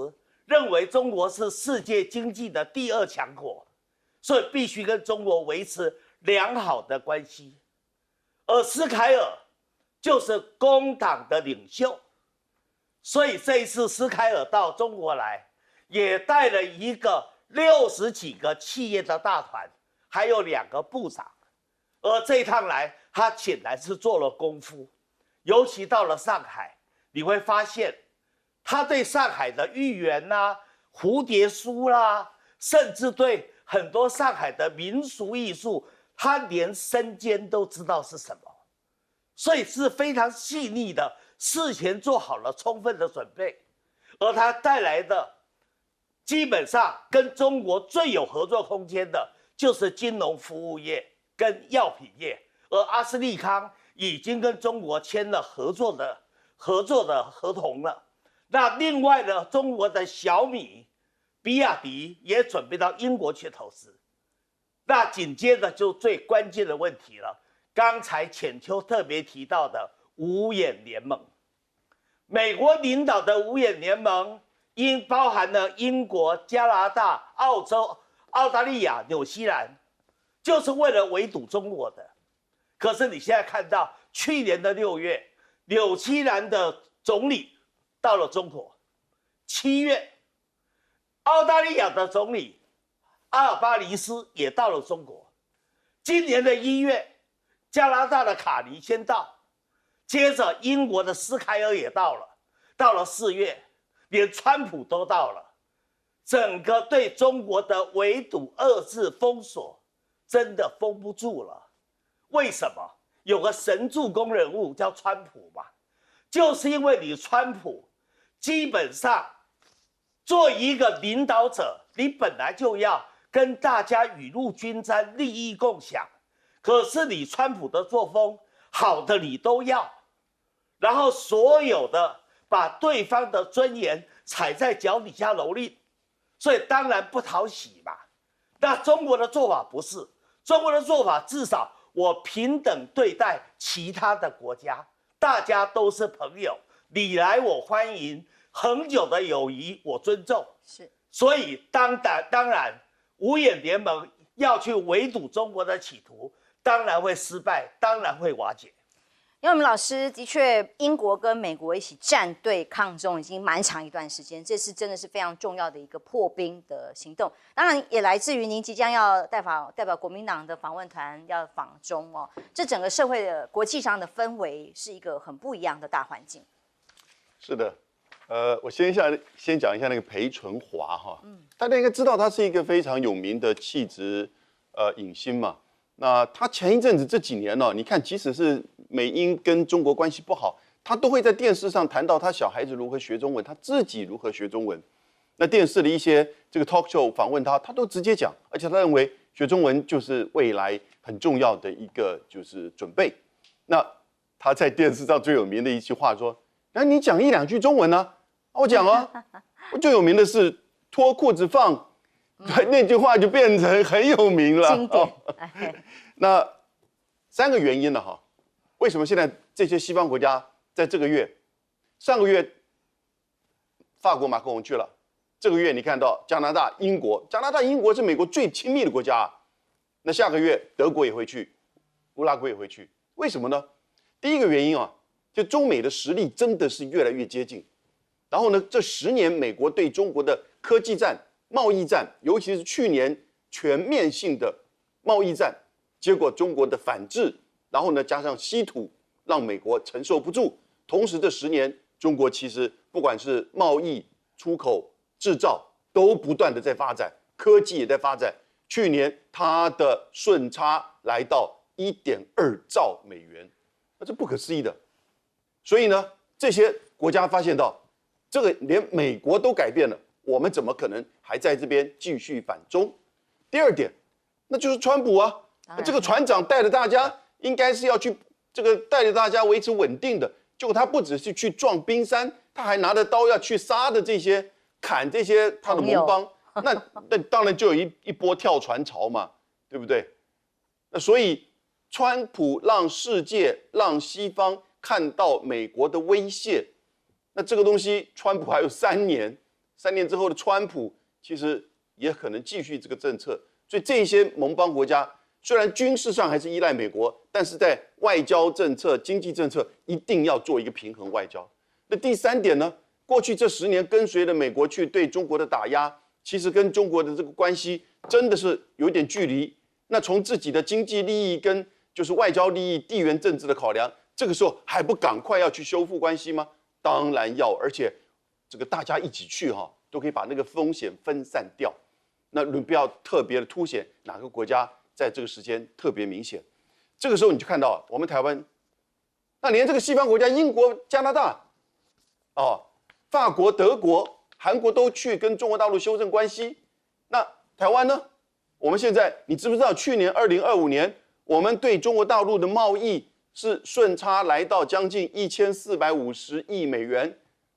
认为中国是世界经济的第2强国。所以必须跟中国维持良好的关系。而斯凯尔就是工党的领袖，所以这一次斯凯尔到中国来，也带了一个60几个企业的大团，还有2个部长。而这一趟来，他显然是做了功夫，尤其到了上海，你会发现，他对上海的豫园啦、蝴蝶酥啦，甚至对很多上海的民俗艺术，他连身兼都知道是什么，所以是非常细腻的，事前做好了充分的准备。而他带来的，基本上跟中国最有合作空间的，就是金融服务业跟药品业，而阿斯利康已经跟中国签了合作的合同了。那另外呢，中国的小米、比亚迪也准备到英国去投资。那紧接着就最关键的问题了，刚才浅秋特别提到的五眼联盟，美国领导的五眼联盟，包含了英国、加拿大、澳洲、澳大利亚、纽西兰，就是为了围堵中国的。可是你现在看到，去年的6月，纽西兰的总理到了中国，7月，澳大利亚的总理阿尔巴尼斯也到了中国，今年的1月，加拿大的卡尼先到，接着英国的斯凯尔也到了，到了4月，连川普都到了，整个对中国的围堵、遏制、封锁，真的封不住了。为什么？有个神助攻人物叫川普嘛，就是因为你川普基本上做一个领导者，你本来就要跟大家雨露均沾、利益共享。可是你川普的作风，好的你都要，然后所有的把对方的尊严踩在脚底下蹂躏，所以当然不讨喜嘛。那中国的做法不是，中国的做法至少我平等对待其他的国家，大家都是朋友，你来我欢迎，恒久的友谊我尊重。是，所以当然，五眼联盟要去围堵中国的企图，当然会失败，当然会瓦解。因为我们老师的确，英国跟美国一起站队抗中已经蛮长一段时间，这次真的是非常重要的一个破冰的行动。当然也来自于您即将要代表国民党的访问团要访中哦，这整个社会的国际上的氛围是一个很不一样的大环境。是的，我先讲一下那个裴淳华哈，大家应该知道他是一个非常有名的气质影星嘛。那他前一阵子这几年呢，你看即使是美英跟中国关系不好，他都会在电视上谈到他小孩子如何学中文，他自己如何学中文。那电视的一些这个 talk show 访问他都直接讲，而且他认为学中文就是未来很重要的一个就是准备。那他在电视上最有名的一句话说：“那你讲1、2句中文呢？我讲啊。”我最有名的是脱裤子放。那句话就变成很有名了。经典。那3个原因了哈，为什么现在这些西方国家在这个月，上个月法国马克龙去了，这个月你看到加拿大、英国，加拿大、英国是美国最亲密的国家啊。那下个月德国也会去，乌拉圭也会去，为什么呢？第一个原因啊，就中美的实力真的是越来越接近。然后呢，这10年美国对中国的科技战、贸易战，尤其是去年全面性的贸易战，结果中国的反制，然后呢加上稀土，让美国承受不住。同时这10年，中国其实不管是贸易、出口、制造，都不断的在发展，科技也在发展。去年它的顺差来到1.2兆美元，那这不可思议的。所以呢，这些国家发现到，这个连美国都改变了。我们怎么可能还在这边继续反中？第二点，那就是川普啊，这个船长带着大家，应该是要去这个带着大家维持稳定的。结果他不只是去撞冰山，他还拿着刀要去杀的这些砍这些他的盟邦，那当然就有一波跳船潮嘛，对不对？那所以川普让世界、让西方看到美国的威胁，那这个东西，川普还有3年。3年之后的川普其实也可能继续这个政策，所以这些盟邦国家虽然军事上还是依赖美国，但是在外交政策、经济政策一定要做一个平衡外交。那第三点呢？过去这10年跟随着美国去对中国的打压，其实跟中国的这个关系真的是有点距离。那从自己的经济利益跟就是外交利益、地缘政治的考量，这个时候还不赶快要去修复关系吗？当然要，而且这个大家一起去都可以把那个风险分散掉。那你不要特别的凸显哪个国家在这个时间特别明显。这个时候你就看到我们台湾，那连这个西方国家，英国、加拿大，法国、德国、韩国都去跟中国大陆修正关系。那台湾呢？我们现在你知不知道，去年2025年，我们对中国大陆的贸易是顺差来到将近1450亿美元，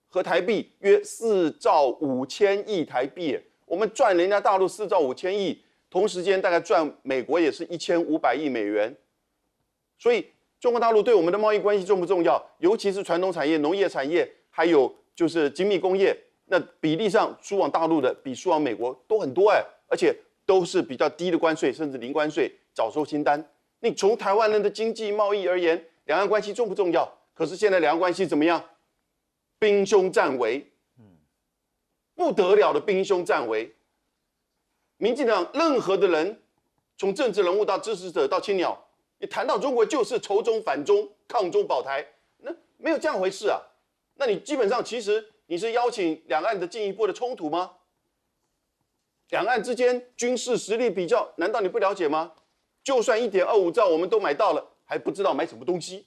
和台币约4兆5千亿台币。我们赚人家大陆4兆5千亿，同时间大概赚美国也是1500亿美元。所以中国大陆对我们的贸易关系重不重要？尤其是传统产业、农业产业，还有就是精密工业，那比例上输往大陆的比输往美国都很多而且都是比较低的关税，甚至零关税，早收清单。你从台湾人的经济贸易而言，两岸关系重不重要？可是现在两岸关系怎么样？兵凶战危，不得了的兵凶战危。民进党任何的人，从政治人物到支持者到青鸟，你谈到中国就是仇中反中、抗中保台，那没有这样回事啊。那你基本上其实你是邀请两岸的进一步的冲突吗？两岸之间军事实力比较，难道你不了解吗？就算1.25兆我们都买到了，还不知道买什么东西，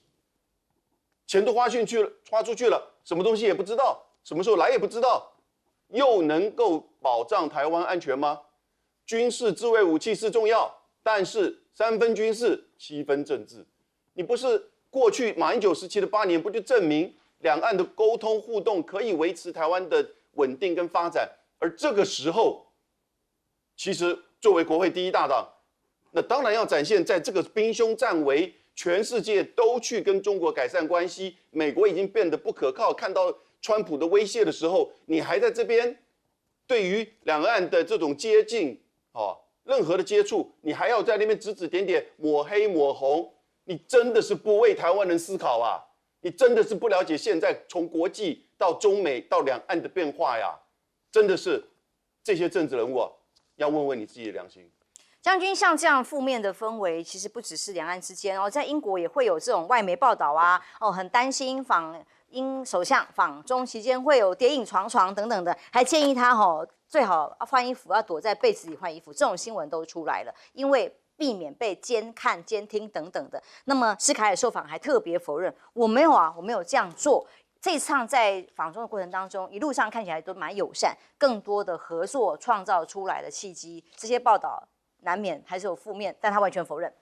钱都花出去了，什么东西也不知道，什么时候来也不知道，又能够保障台湾安全吗？军事自卫武器是重要，但是3分军事7分政治。你不是过去马英九时期的8年，不就证明两岸的沟通互动可以维持台湾的稳定跟发展？而这个时候，其实作为国会第一大党，那当然要展现在这个兵凶战危，全世界都去跟中国改善关系，美国已经变得不可靠，看到川普的威胁的时候，你还在这边对于两岸的这种接近任何的接触，你还要在那边指指点点、抹黑抹红，你真的是不为台湾人思考啊！你真的是不了解现在从国际到中美到两岸的变化呀！真的是这些政治人物要问问你自己的良心。将军，像这样负面的氛围，其实不只是两岸之间在英国也会有这种外媒报道很担心英首相访中期间会有谍影床等等的，还建议他最好换衣服要躲在被子里换衣服，这种新闻都出来了，因为避免被监看、监听等等的。那么施凯尔受访还特别否认，我没有这样做。这一趟在访中的过程当中，一路上看起来都蛮友善，更多的合作创造出来的契机。这些报道难免还是有负面，但他完全否认。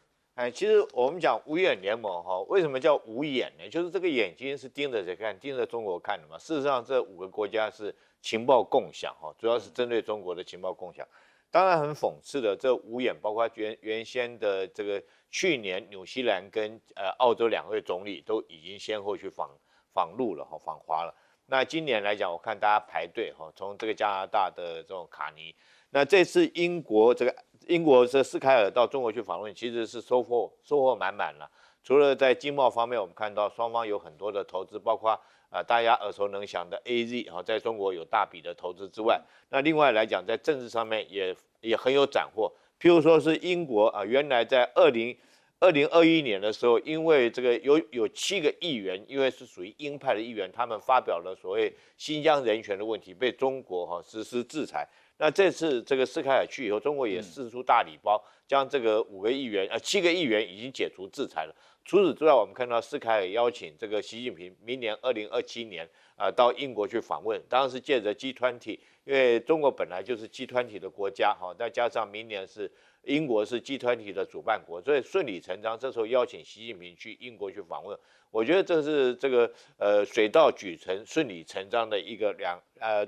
其实我们讲五眼联盟为什么叫五眼呢？就是这个眼睛是盯着谁看？盯着中国看的嘛。事实上，这5个国家是情报共享主要是针对中国的情报共享。当然很讽刺的，这5眼包括原先的这个去年纽西兰跟澳洲2位总理都已经先后去访陆了访华了。那今年来讲，我看大家排队从这个加拿大的这种卡尼，那这次英国这斯凯尔到中国去访问，其实是收获满满了。除了在经贸方面，我们看到双方有很多的投资，包括大家耳熟能详的 AZ 在中国有大笔的投资之外，那另外来讲，在政治上面也很有斩获。譬如说是英国原来在2021年的时候，因为这个有7个议员，因为是属于鹰派的议员，他们发表了所谓新疆人权的问题，被中国实施制裁。那这次这个斯凯尔去以后，中国也释出大礼包，将这个7个议员已经解除制裁了。除此之外，我们看到斯凯尔邀请这个习近平明年2027年到英国去访问，当然是借着 G20， 因为中国本来就是 G20 的国家再加上明年是英国是 G20 的主办国，所以顺理成章，这时候邀请习近平去英国去访问，我觉得这是这个水到渠成、顺理成章的一个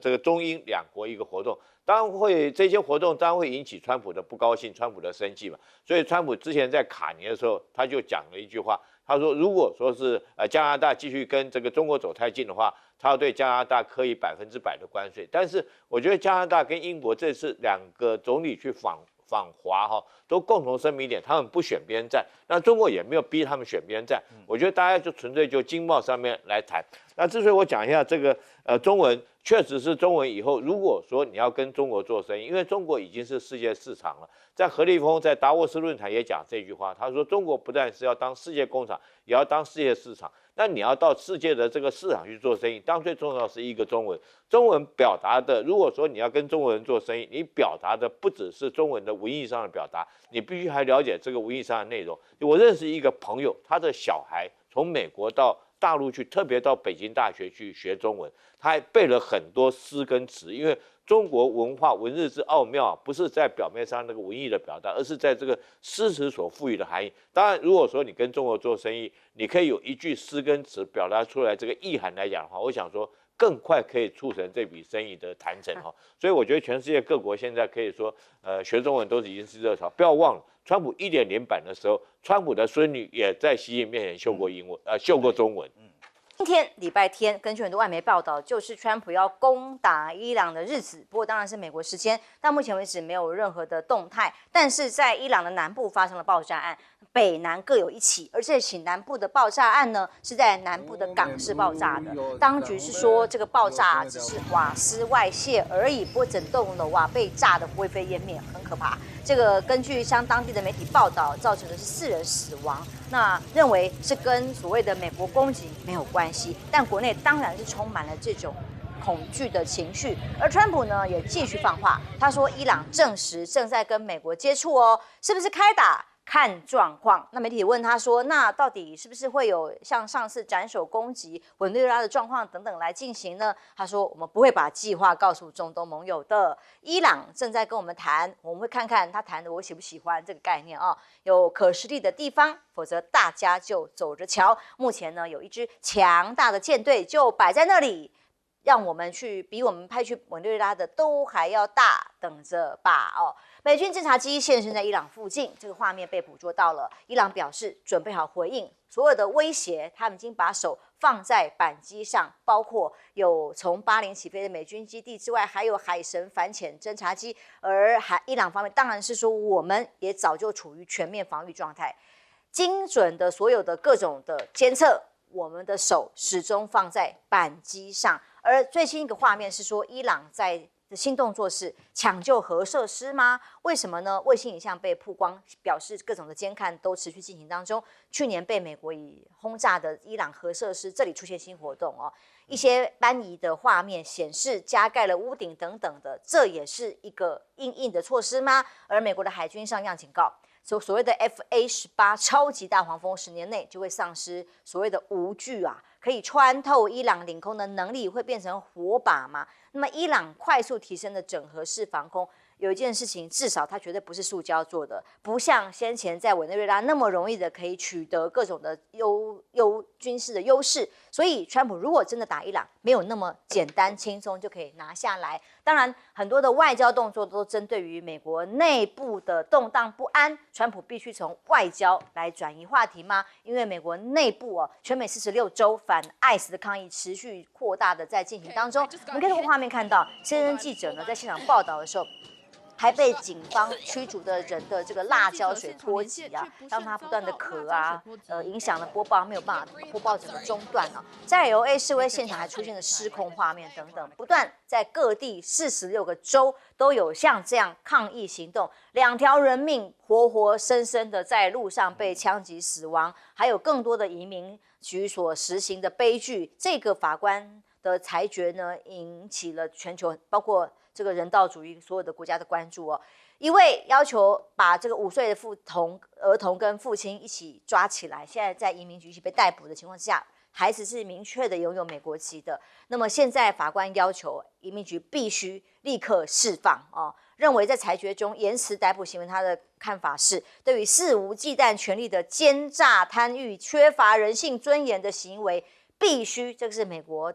这个中英2国一个活动。当然这些活动当然会引起川普的不高兴、川普的生气嘛。所以川普之前在卡尼的时候，他就讲了一句话，他说如果说是加拿大继续跟这个中国走太近的话，他要对加拿大课以100%的关税。但是我觉得加拿大跟英国这次2个总理去访访华哈，都共同声明一点，他们不选边站。那中国也没有逼他们选边站，我觉得大家就纯粹就经贸上面来谈。那之所以我讲一下这个中文，确实是中文以后，如果说你要跟中国做生意，因为中国已经是世界市场了。在何立峰在达沃斯论坛也讲这句话，他说中国不但是要当世界工厂，也要当世界市场。那你要到世界的这个市场去做生意，当最重要的是一个中文。中文表达的，如果说你要跟中国人做生意，你表达的不只是中文的文艺上的表达，你必须还了解这个文艺上的内容。我认识一个朋友，他的小孩从美国到大陆去，特别到北京大学去学中文，他还背了很多诗跟词，因为中国文化文字之奥妙，不是在表面上那个文艺的表达，而是在这个诗词所赋予的含义。当然，如果说你跟中国做生意，你可以有一句诗跟词表达出来这个意涵来讲的话，我想说更快可以促成这笔生意的谈成哈。所以我觉得全世界各国现在可以说，学中文都已经是热潮。不要忘了，川普1.0版的时候，川普的孙女也在习近平面前秀过英文，秀过中文。今天礼拜天，根据很多外媒报道，就是川普要攻打伊朗的日子。不过当然是美国时间，到目前为止没有任何的动态。但是在伊朗的南部发生了爆炸案，北南各有一起，而这起南部的爆炸案呢，是在南部的港市爆炸的。当局是说这个爆炸只是瓦斯外泄而已，不过整栋楼啊被炸得灰飞烟灭，很可怕。这个根据像当地的媒体报道，造成的是4人死亡。那认为是跟所谓的美国攻击没有关系，但国内当然是充满了这种恐惧的情绪。而川普呢也继续放话，他说伊朗证实正在跟美国接触哦，是不是开打？看状况。那媒体问他说，那到底是不是会有像上次斩首攻击委内瑞拉的状况等等来进行呢？他说我们不会把计划告诉中东盟友的，伊朗正在跟我们谈，我们会看看他谈的我喜不喜欢这个概念啊，有可实力的地方，否则大家就走着瞧。目前呢有一支强大的舰队就摆在那里，让我们去比我们派去委内瑞拉的都还要大，等着吧哦。美军侦察机现身在伊朗附近，这个画面被捕捉到了。伊朗表示准备好回应所有的威胁，他们已经把手放在扳机上，包括有从巴林起飞的美军基地之外，还有海神反潜侦察机。而伊朗方面当然是说，我们也早就处于全面防御状态，精准的所有的各种的监测，我们的手始终放在扳机上。而最新一个画面是说，伊朗在的新动作是抢救核设施吗？为什么呢？卫星影像被曝光，表示各种的监看都持续进行当中。去年被美国以轰炸的伊朗核设施，这里出现新活动哦，一些搬移的画面显示加盖了屋顶等等的，这也是一个因应的措施吗？而美国的海军上样警告，所谓的 FA-18超级大黄蜂10年内就会丧失所谓的无惧啊，可以穿透伊朗领空的能力，会变成火把吗？那么伊朗快速提升的整合式防空，有一件事情，至少它绝对不是塑胶做的，不像先前在委内瑞拉那么容易的可以取得各种的军事的优势。所以川普如果真的打伊朗，没有那么简单轻松就可以拿下来。当然，很多的外交动作都针对于美国内部的动荡不安，川普必须从外交来转移话题吗？因为美国内部全美46州反ICE的抗议持续扩大的在进行当中。我们可以从画面看到CNN记者呢在现场报道的时候，还被警方驱逐的人的这个辣椒水波及啊，让他不断的咳啊，影响了播报，没有办法播报整个中断啊。在 LA 示威现场还出现了失控画面等等，不断在各地46个州都有像这样抗议行动，2条人命活活生生的在路上被枪击死亡，还有更多的移民局所实行的悲剧。这个法官的裁决呢，引起了全球包括这个人道主义所有的国家的关注哦。一位要求把这个5岁的儿童跟父亲一起抓起来，现在在移民局一起被逮捕的情况下，孩子是明确的拥有美国籍的。那么现在法官要求移民局必须立刻释放哦，认为在裁决中延迟逮捕行为，他的看法是对于肆无忌惮权力的奸诈贪欲、缺乏人性尊严的行为，必须这个是美国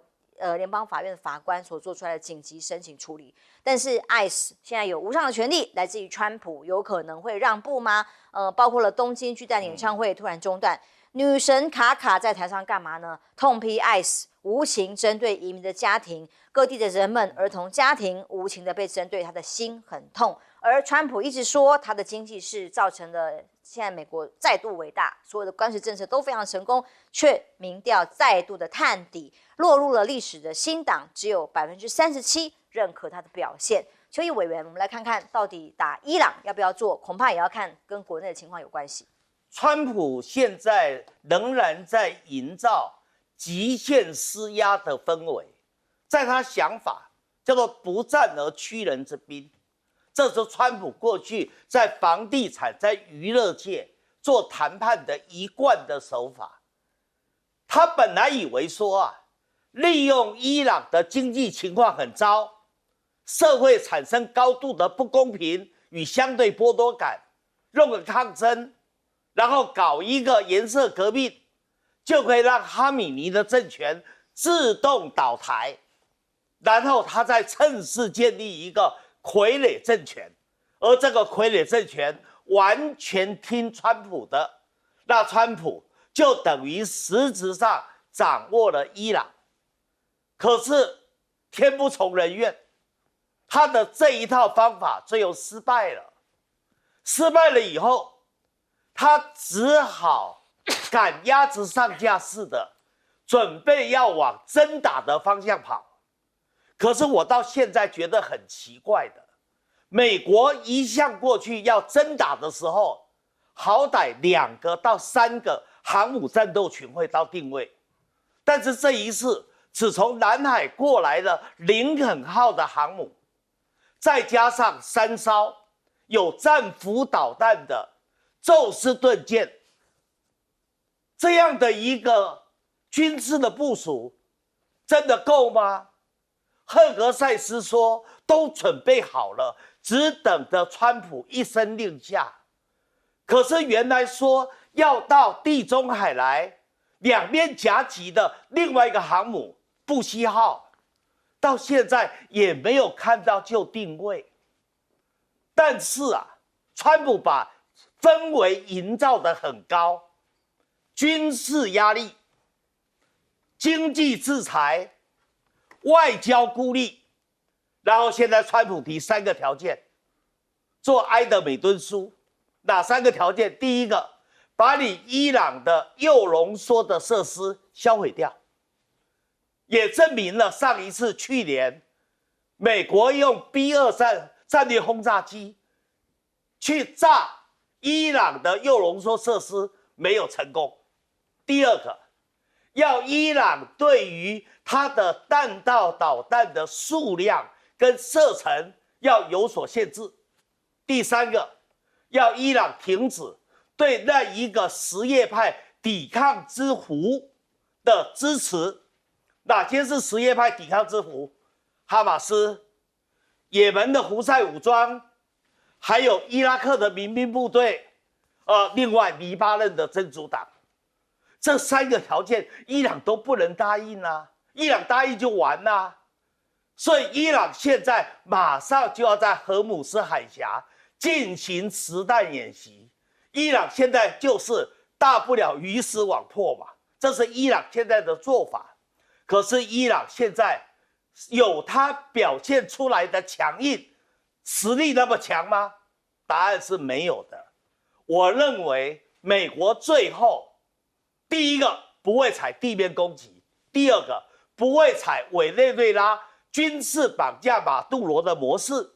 联邦法院的法官所做出来的紧急申请处理。但是 ICE 现在有无上的权力来自于川普，有可能会让步吗？包括了东京巨蛋演唱会突然中断，女神卡卡在台上干嘛呢？痛批 ICE 无情针对移民的家庭，各地的人们、儿童家庭无情的被针对，他的心很痛。而川普一直说他的经济是造成了现在美国再度伟大，所有的关税政策都非常成功，却民调再度的探底，落入了历史的新档，只有37%认可他的表现。邱毅委员，我们来看看到底打伊朗要不要做，恐怕也要看跟国内的情况有关系。川普现在仍然在营造极限施压的氛围，在他想法叫做不战而屈人之兵。这是川普过去在房地产、在娱乐界做谈判的一贯的手法。他本来以为说利用伊朗的经济情况很糟，社会产生高度的不公平与相对剥夺感，弄个抗争，然后搞一个颜色革命，就可以让哈米尼的政权自动倒台，然后他再趁势建立一个傀儡政权，而这个傀儡政权完全听川普的，那川普就等于实质上掌握了伊朗。可是天不从人愿，他的这一套方法最后失败了。失败了以后，他只好赶鸭子上架似的，准备要往真打的方向跑。可是我到现在觉得很奇怪的，美国一向过去要真打的时候，好歹2个到3个航母战斗群会到定位，但是这一次只从南海过来的林肯号的航母，再加上3艘有战斧导弹的宙斯盾舰，这样的一个军事的部署，真的够吗？赫格塞斯说都准备好了，只等着川普一声令下。可是原来说要到地中海来，两边夹击的另外一个航母布希号，到现在也没有看到就定位。但是川普把氛围营造得很高，军事压力、经济制裁、外交孤立，然后现在川普提3个条件，做埃德美敦书。哪3个条件？第一个，把你伊朗的铀浓缩的设施销毁掉，也证明了上一次去年美国用 B-23战略轰炸机去炸伊朗的铀浓缩设施没有成功。第二个，要伊朗对于它的弹道导弹的数量跟射程要有所限制。第3个，要伊朗停止对那一个什叶派抵抗之湖的支持。哪些是什叶派抵抗之湖？哈马斯、也门的胡塞武装，还有伊拉克的民兵部队，另外黎巴嫩的真主党。这3个条件伊朗都不能答应啊，伊朗答应就完啦。所以伊朗现在马上就要在荷姆斯海峡进行实弹演习，伊朗现在就是大不了鱼死网破嘛，这是伊朗现在的做法。可是伊朗现在有他表现出来的强硬，实力那么强吗？答案是没有的。我认为美国最后，第一个不会采地面攻击，第二个不会采委内瑞拉军事绑架马杜罗的模式，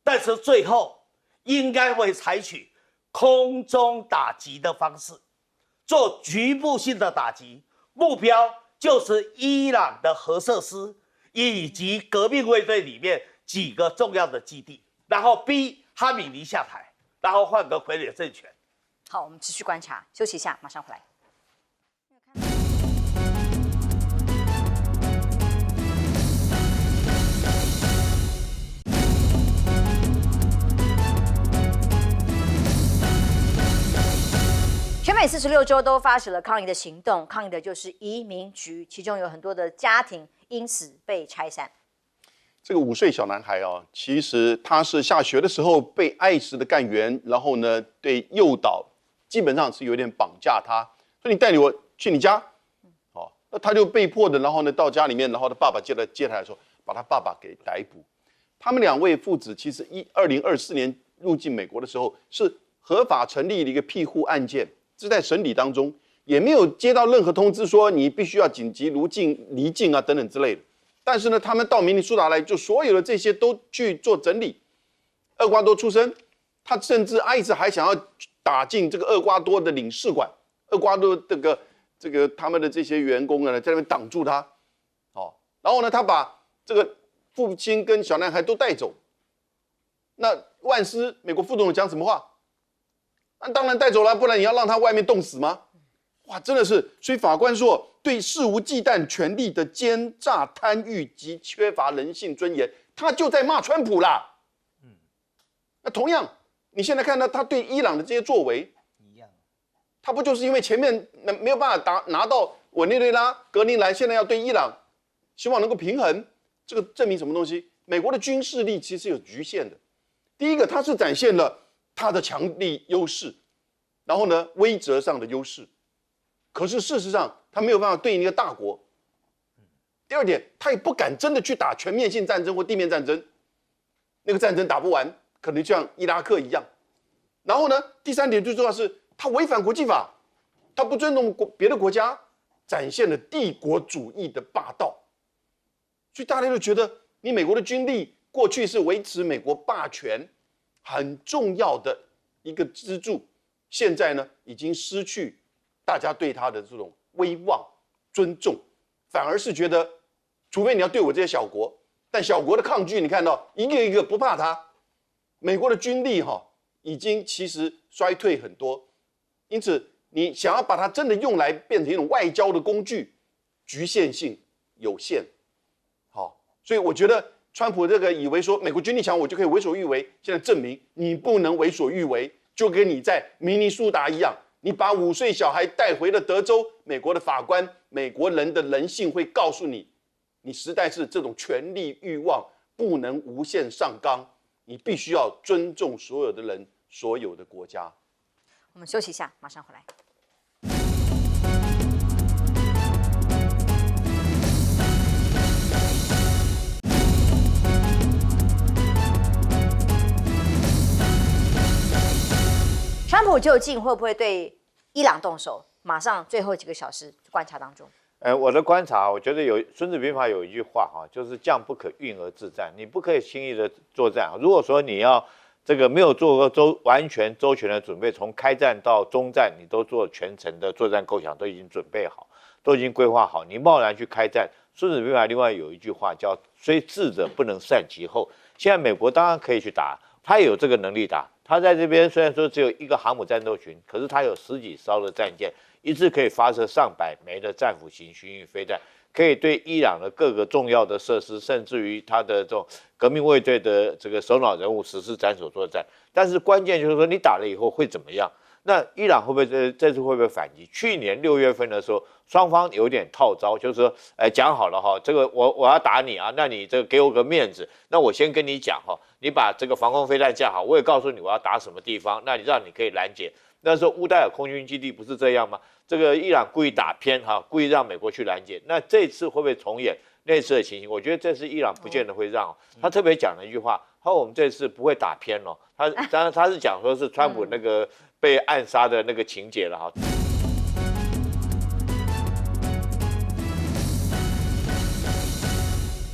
但是最后应该会采取空中打击的方式，做局部性的打击，目标就是伊朗的核设施以及革命卫队里面几个重要的基地，然后逼哈米尼下台，然后换个傀儡政权。好，我们持续观察，休息一下，马上回来。全美46州都发起了抗议的行动，抗议的就是移民局，其中有很多的家庭因此被拆散。这个5岁小男孩其实他是下学的时候被ICE的干员，然后呢对诱导，基本上是有点绑架他。说你带我去你家，哦，那他就被迫的，然后呢到家里面，然后他爸爸接他来说，把他爸爸给逮捕。他们2位父子其实2024年入境美国的时候是合法成立了一个庇护案件，是在审理当中，也没有接到任何通知说你必须要紧急离境啊等等之类的。但是呢，他们到明尼苏达来，就所有的这些都去做整理。厄瓜多出生，他甚至一直还想要打进这个厄瓜多的领事馆，厄瓜多这个他们的这些员工呢，在那边挡住他，哦，然后呢，他把这个父亲跟小男孩都带走。那万斯美国副总统讲什么话？那当然带走了，不然你要让他外面冻死吗？哇，真的是，所以法官说，对肆无忌惮权力的奸诈贪欲及缺乏人性尊严，他就在骂川普啦。那同样，你现在看到他对伊朗的这些作为一样，他不就是因为前面没有办法拿到委内瑞拉、格林兰，现在要对伊朗，希望能够平衡，这个证明什么东西？美国的军事力其实有局限的。第一个，它是展现了它的强力优势，然后呢，威慑上的优势。可是事实上，它没有办法对应一个大国。第二点，它也不敢真的去打全面性战争或地面战争，那个战争打不完。可能像伊拉克一样，然后呢，第三点最重要是，他违反国际法，他不尊重别的国家，展现了帝国主义的霸道。所以大家就觉得，你美国的军力过去是维持美国霸权很重要的一个支柱，现在呢，已经失去大家对他的这种威望、尊重，反而是觉得，除非你要对我这些小国，但小国的抗拒，你看到一个一个不怕他。美国的军力已经其实衰退很多，因此你想要把它真的用来变成一种外交的工具，局限性有限。好，所以我觉得川普这个以为说美国军力强，我就可以为所欲为，现在证明你不能为所欲为，就跟你在明尼苏达一样，你把5岁小孩带回了德州，美国的法官、美国人的人性会告诉你，你实在是这种权力欲望不能无限上纲。你必须要尊重所有的人，所有的国家。我们休息一下，马上回来。川普究竟会不会对伊朗动手？马上最后几个小时观察当中。我的观察，我觉得《孙子兵法》有一句话就是将不可运而制战，你不可以轻易的作战。如果说你要这个没有做过完全周全的准备，从开战到终战，你都做全程的作战构想，都已经准备好，都已经规划好，你贸然去开战。《孙子兵法》另外有一句话叫“虽智者不能善其后”。现在美国当然可以去打，他也有这个能力打。他在这边虽然说只有一个航母战斗群，可是他有10几艘的战舰。一次可以发射上百枚的战斧型巡弋飞弹，可以对伊朗的各个重要的设施，甚至于他的这种革命卫队的这个首脑人物实施斩首作战。但是关键就是说，你打了以后会怎么样？那伊朗会不会这次会不会反击？去年6月份的时候，双方有点套招，就是说，讲好了这个我要打你啊，那你这个给我个面子，那我先跟你讲你把这个防空飞弹架好，我也告诉你我要打什么地方，那你让你可以拦截。那时候乌代尔空军基地不是这样吗？这个伊朗故意打偏故意让美国去拦截。那这次会不会重演类似的情形？我觉得这次伊朗不见得会让。他特别讲了一句话，他说我们这次不会打偏他当然他是讲说是川普那个被暗杀的那个情节了